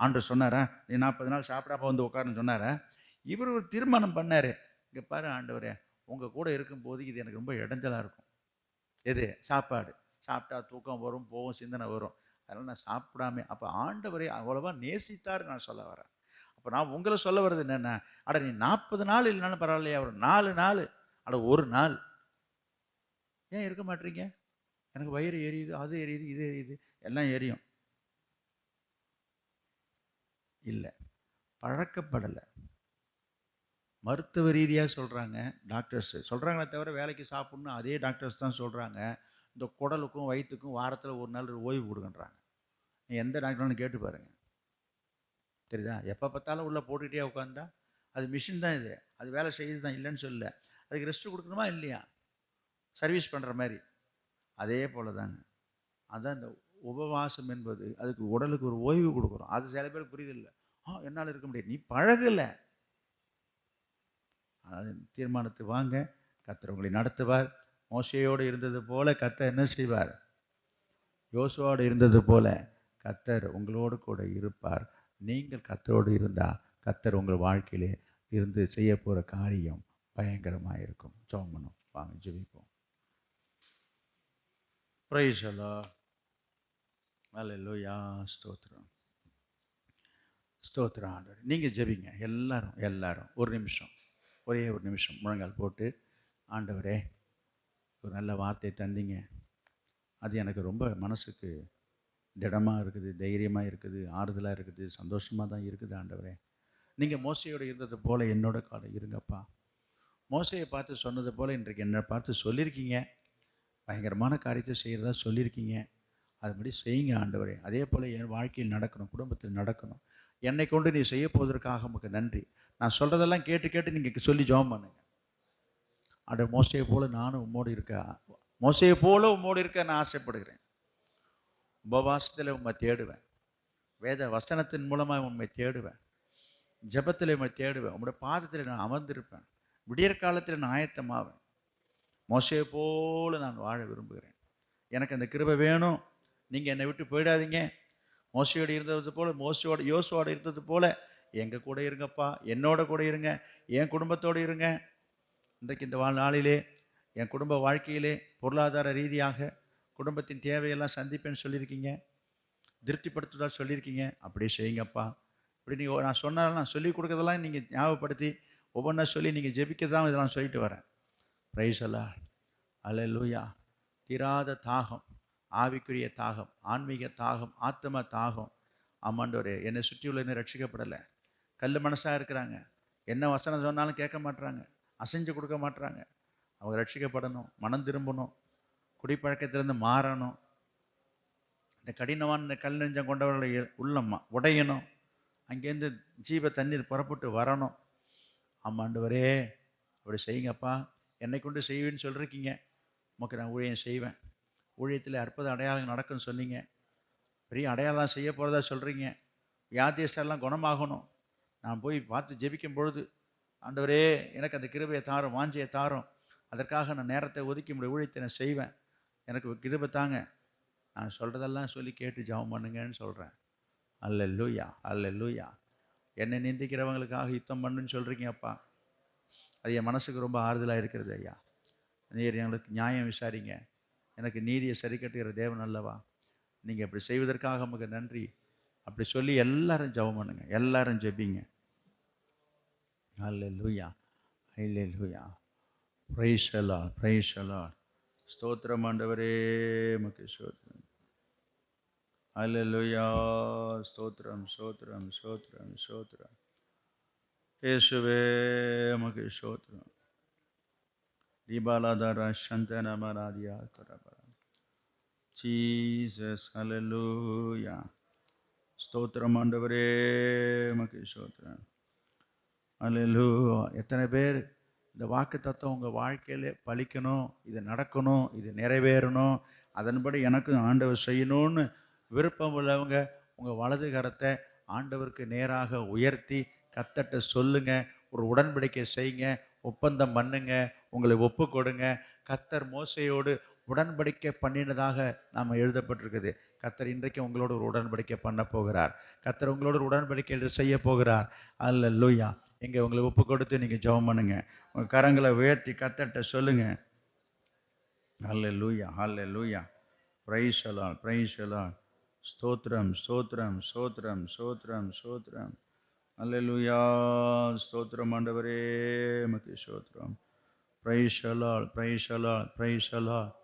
ஆண்டவர் சொன்னாரா நீ 40 நாள் சாப்பிடாம வந்து உட்காருன்னு சொன்னாரா? இவர் ஒரு தீர்மானம் பண்ணாரு. இங்க பாரு ஆண்டவரே, உங்க கூட இருக்கும்போது இது எனக்கு ரொம்ப இடைஞ்சலா இருக்கும். எது? சாப்பாடு. சாப்பிட்டா தூக்கம் வரும், போகும், சிந்தனை வரும். அதனால நான் சாப்பிடாம. அப்ப ஆண்டவரை அவ்வளவா நேசித்தார் நான் சொல்ல வரேன். அப்ப நான் உங்களை சொல்ல வர்றது என்னன்னா, அட நீ 40 நாள் இல்லைனாலும் பரவாயில்லையா, ஒரு 4 நாள், அட ஒரு நாள் ஏன் இருக்க மாட்டீங்க? எனக்கு வயிறு எரியுது, அது எரியுது, இது எரியுது, எல்லாம் எரியும். இல்லை, பழக்கப்படலை. மருத்துவ ரீதியாக சொல்கிறாங்க, டாக்டர்ஸ் சொல்கிறாங்களே தவிர வேலைக்கு சாப்பிட்ணும் அதே டாக்டர்ஸ் தான் சொல்கிறாங்க. இந்த குடலுக்கும் வயிற்றுக்கும் வாரத்தில் ஒரு நாள் ஓய்வு கொடுங்கன்றாங்க. நீ எந்த டாக்டர்னு கேட்டு பாருங்கள், தெரியுதா? எப்போ பார்த்தாலும் உள்ளே போட்டுக்கிட்டே உட்காந்தா அது மிஷின் தான். இது அது வேலை செய்யுது தான், இல்லைன்னு சொல்லல. அதுக்கு ரெஸ்ட்டு கொடுக்கணுமா இல்லையா? சர்வீஸ் பண்ணுற மாதிரி. அதே போல் தாங்க. அதான் இந்த உபவாசம் என்பது, அதுக்கு உடலுக்கு ஒரு ஓய்வு கொடுக்குறோம். அது சில பேருக்கு புரியுதில்லை. என்னால் இருக்க முடியாது. நீ பழகலை. தீர்மானத்தை வாங்க, கர்த்தர் உங்களை நடத்துவார். மோசேயோடு இருந்தது போல கர்த்தர் என்ன செய்வார்? யோசுவோடு இருந்தது போல கர்த்தர் உங்களோடு கூட இருப்பார். நீங்கள் கர்த்தரோடு இருந்தால் கர்த்தர் உங்கள் வாழ்க்கையிலே இருந்து செய்ய போகிற காரியம் பயங்கரமாக இருக்கும். ஜெபம் பண்ணுவோம், வாங்க ஜெபிப்போம். Praise the Lord. அல்லேலூயா. ஸ்தோத்திரம், ஸ்தோத்திரம் ஆண்டவரே. நீங்கள் ஜெபிங்க எல்லாரும் ஒரு நிமிஷம், ஒரே ஒரு நிமிஷம் முழங்கால் போட்டு, ஆண்டவரே ஒரு நல்ல வார்த்தை தந்தீங்க, அது எனக்கு ரொம்ப மனசுக்கு திடமாக இருக்குது, தைரியமாக இருக்குது, ஆறுதலாக இருக்குது, சந்தோஷமாக தான் இருக்குது. ஆண்டவரே, நீங்கள் மோசையோடு இருந்தது போல் என்னோட காலம் இருங்கப்பா. மோசையை பார்த்து சொன்னது போல் இன்றைக்கு என்னை பார்த்து சொல்லியிருக்கீங்க. பயங்கரமான காரியத்தை செய்கிறதா சொல்லியிருக்கீங்க. அதுபடி செய்யுங்க ஆண்டவரே. அதே போல் என் வாழ்க்கையில் நடக்கணும், குடும்பத்தில் நடக்கணும். என்னை கொண்டு நீ செய்ய போவதற்காக உமக்கு நன்றி. நான் சொல்கிறதெல்லாம் கேட்டு நீங்கள் சொல்லி ஜெபம் பண்ணுங்க. ஆண்டவர், மோசையை போல் நானும் உம்மோடு இருக்க நான் ஆசைப்படுகிறேன். உபவாசத்தில் உண்மை தேடுவேன், வேத வசனத்தின் மூலமாக உண்மை தேடுவேன், ஜெபத்தில் உண்மை தேடுவேன், உங்களுடைய பாதத்தில் நான் அமர்ந்திருப்பேன், விடியற் காலத்தில் நான் ஆயத்தமாவேன். மோசையை போல் நான் வாழ விரும்புகிறேன். எனக்கு அந்த கிருபை வேணும். நீங்கள் என்னை விட்டு போயிடாதீங்க. மோசையோடு இருந்தது போல், யோசுவோடு இருந்தது போல் எங்கள் கூட இருங்கப்பா. என்னோட கூட இருங்க, என் குடும்பத்தோடு இருங்க. இன்றைக்கு இந்த நாளிலே என் குடும்ப வாழ்க்கையிலே பொருளாதார ரீதியாக குடும்பத்தின் தேவையெல்லாம் சந்திப்பேன்னு சொல்லியிருக்கீங்க, திருப்திப்படுத்துதா சொல்லியிருக்கீங்க. அப்படியே செய்யுங்கப்பா. இப்படி நீங்கள் நான் சொன்னாலும் நான் சொல்லிக் கொடுக்கறதெல்லாம் நீங்கள் ஞாபகப்படுத்தி ஒவ்வொன்றா சொல்லி நீங்கள் ஜெபிக்க தான் இதெல்லாம் சொல்லிட்டு வரேன். Praise the Lord. அல்லேலூயா. தீராத தாகம், ஆவிக்குரிய தாகம், ஆன்மீக தாகம், ஆத்ம தாகம். ஆமாண்டவரே, என்னை சுற்றியுள்ள இன்னும் ரட்சிக்கப்படலை, கல் மனசாக இருக்கிறாங்க. என்ன வசனம் சொன்னாலும் கேட்க மாட்டுறாங்க, அசைஞ்சு கொடுக்க மாட்டுறாங்க. அவங்க ரட்சிக்கப்படணும், மனம் திரும்பணும், குடிப்பழக்கத்திலேருந்து மாறணும். இந்த கடினமான இந்த கல் நெஞ்சம் கொண்டவர்களை உள்ளம்மா உடையணும். அங்கேருந்து ஜீவ தண்ணீர் புறப்பட்டு வரணும். ஆமாண்டவரே, அப்படி செய்யுங்கப்பா. என்னை கொண்டு செய்வேன்னு சொல்லியிருக்கீங்க. உமக்கு நான் ஊழியம் செய்வேன். ஊழியத்தில் அற்புத அடையாளம் நடக்குன்னு சொன்னீங்க. பெரிய அடையாளம் செய்ய போகிறதா சொல்கிறீங்க. வியாதியஸ்தரெல்லாம் குணமாகணும். நான் போய் பார்த்து ஜெபிக்கும் பொழுது, ஆண்டவரே எனக்கு அந்த கிருபையை தாரும், வாஞ்சியை தாரும். அதற்காக நான் நேரத்தை ஒதுக்கி முடிய ஊழியத்தை நான் செய்வேன். எனக்கு கிருபை தாங்க. நான் சொல்கிறதெல்லாம் சொல்லி கேட்டு ஜெபம் பண்ணுங்கன்னு சொல்கிறேன். அல்லேலூயா, அல்லேலூயா. என்னை நிந்திக்கிறவங்களுக்காக யுத்தம் பண்ணுன்னு சொல்கிறீங்கப்பா. அது என் மனசுக்கு ரொம்ப ஆறுதலாக இருக்கிறது ஐயா. நீர் எங்களுக்கு நியாயம் விசாரிங்க, எனக்கு நீதியை சரி கட்டுகிற தேவன் அல்லவா, நீங்கள் அப்படி செய்வதற்காக நமக்கு நன்றி. அப்படி சொல்லி எல்லாரும் ஜெபம் பண்ணுங்க, எல்லாரும் ஜெபிங்க. அல்லேலூயா, அல்லேலூயா. Praise the Lord, praise the Lord. ஸ்தோத்திரம் ஆண்டவரே, உமக்கு ஸ்தோத்திரம். அல்லேலூயா, ஸ்தோத்திரம், ஸ்தோத்திரம், ஸ்தோத்திரம், ஸ்தோத்திரம். இயேசுவே உமக்கு ஸ்தோத்திரம். தீபாலாதார சந்தனமராதியா கரபர. ஜீசஸ், அல்லேலூயா. ஸ்தோத்திரம் ஆண்டவரே, உமக்கு ஸ்தோத்திரம். அல்லேலூயா. எத்தனை பேர் இந்த வாக்கு தத்துவம் உங்கள் வாழ்க்கையில் பலிக்கணும், இது நடக்கணும், இது நிறைவேறணும், அதன்படி எனக்கும் ஆண்டவர் செய்யணும்னு விருப்பம் உள்ளவங்க உங்கள் வலது கரத்தை ஆண்டவருக்கு நேராக உயர்த்தி கர்த்தர்ட்ட சொல்லுங்க, ஒரு உடன்படிக்கை செய்யுங்க, ஒப்பந்தம் பண்ணுங்க, உங்களை ஒப்பு கொடுங்க. கர்த்தர் மோசையோடு உடன்படிக்கை பண்ணினதாக நாம் எழுதப்பட்டிருக்குது. கர்த்தர் இன்றைக்கு உங்களோட ஒரு உடன்படிக்கை பண்ண போகிறார். கர்த்தர் உங்களோட ஒரு உடன்படிக்கை செய்ய போகிறார். அல்லேலூயா. இங்கே உங்களை ஒப்பு கொடுத்து நீங்கள் ஜெபம் பண்ணுங்க. உங்கள் கரங்களை உயர்த்தி கர்த்தர்ட்ட சொல்லுங்க. அல்லேலூயா, அல்லேலூயா. Praise the Lord, praise the Lord. ஸ்தோத்திரம், ஸ்தோத்திரம், ஸ்தோத்திரம், ஸ்தோத்திரம், ஸ்தோத்திரம். அல்லேலூயா. ஸ்தோத்திரம் ஆண்டவரே, உமக்கு ஸ்தோத்திரம். Praise the Lord, praise the Lord, praise the Lord.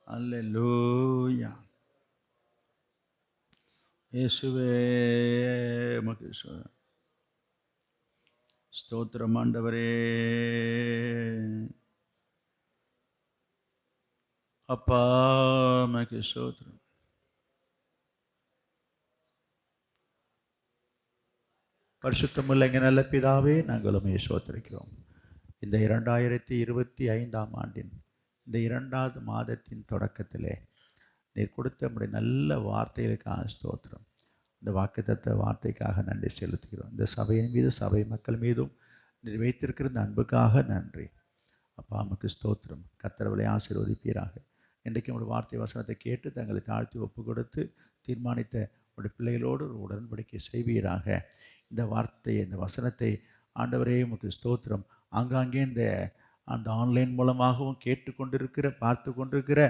அல்லேலூயா. இயேசுவே உமக்கு ஸ்தோத்திரம். ஸ்தோத்திரம் ஆண்டவரே. அப்பா உமக்கு ஸ்தோத்திரம். பரிசுத்தமுள்ள எங்கள் நல்ல பிதாவே, நாங்கள் உம்மை ஸ்தோத்திரிக்கிறோம். இந்த 2025ஆம் ஆண்டின் இந்த 2வது மாதத்தின் தொடக்கத்திலே நீர் கொடுத்த நம்முடைய நல்ல வார்த்தைகளுக்காக ஸ்தோத்திரம். இந்த வாக்குத்தத்த வார்த்தைக்காக நன்றி செலுத்துகிறோம். இந்த சபையின் மீது, சபை மக்கள் மீதும் நீர் வைத்திருக்கிற இந்த அன்புக்காக நன்றி. அப்பா உமக்கு ஸ்தோத்திரம். கர்த்தர்களை ஆசீர்வதிப்பீராக. இன்றைக்கு உங்களுடைய வார்த்தை வசனத்தை கேட்டு தங்களை தாழ்த்தி ஒப்பு கொடுத்து தீர்மானித்த உங்களுடைய பிள்ளைகளோடு ஒரு உடன்படிக்கை செய்வீராக. இந்த வார்த்தையை, இந்த வசனத்தை ஆண்டவரே உமக்கு ஸ்தோத்திரம். ஆங்காங்கே அந்த ஆன்லைன் மூலமாகவும் கேட்டுக்கொண்டிருக்கிற, பார்த்து கொண்டிருக்கிற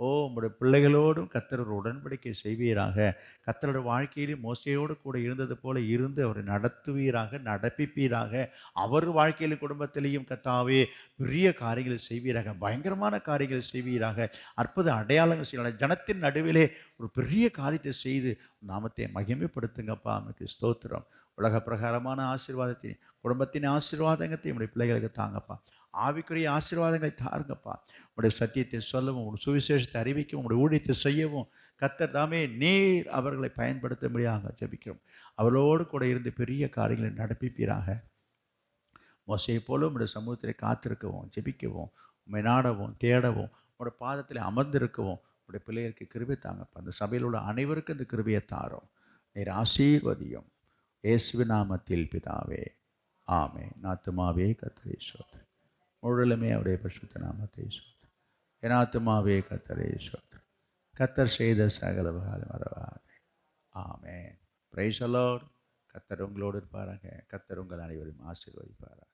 உங்களுடைய பிள்ளைகளோடும் கர்த்தர் ஒரு உடன்படிக்கை செய்வீராக. கர்த்தருடைய வாழ்க்கையிலும் மோசையோடு கூட இருந்தது போல இருந்து அவரை நடத்துவீராக, நடப்பிப்பீராக. அவர் வாழ்க்கையிலும் குடும்பத்திலேயும் கர்த்தாவே பெரிய காரியங்களை செய்வீராக, பயங்கரமான காரியங்களை செய்வீராக, அற்புத அடையாளங்கள் செய்யலாம். ஜனத்தின் நடுவிலே ஒரு பெரிய காரியத்தை செய்து நாமத்தை மகிமைப்படுத்துங்கப்பா. நமக்கு ஸ்தோத்திரம். உலக பிரகாரமான ஆசீர்வாதத்தை, குடும்பத்தின் ஆசீர்வாதத்தை உங்களுடைய பிள்ளைகளுக்கு தாங்கப்பா. ஆவிக்குரிய ஆசீர்வாதங்களை தாருங்கப்பா. உங்களுடைய சத்தியத்தை சொல்லவும், உங்களுடைய சுவிசேஷத்தை அறிவிக்கவும், உங்களுடைய ஊழியத்தை செய்யவும் கர்த்தர் தாமே நீர் அவர்களை பயன்படுத்தும்படியாக ஜெபிக்கிறோம். அவர்களோடு கூட இருந்து பெரிய காரியங்களை நடப்பிப்பீராக. மோசையை போல உங்களுடைய சமூகத்திலே காத்திருக்கவும், ஜெபிக்கவும், உண்மை நாடவும், தேடவும், உங்களுடைய பாதத்தில் அமர்ந்திருக்கவும் உங்களுடைய பிள்ளைகளுக்கு கிருபை தாங்கப்பா. அந்த சபையில் உள்ள அனைவருக்கும் இந்த கிருபையை தாரும். நீர் ஆசீர்வதியும். இயேசுவின் நாமத்தில் பிதாவே, ஆமென். ஆத்துமாவே கர்த்தரை ஸ்தோத்திரி. முழுவதுமே அவருடைய பரிசுத்த நாமத்தை ஸ்தோத்திரி. என் ஆத்துமாவே கர்த்தரை ஸ்தோத்திரி. கர்த்தர் செய்த சகல உபகாரங்களை மறவாதே. ஆமென். Praise the Lord. கர்த்தர் உங்களோடு இருப்பாராக. கர்த்தர் உங்கள் அனைவரையும் ஆசீர்வதிப்பாராக.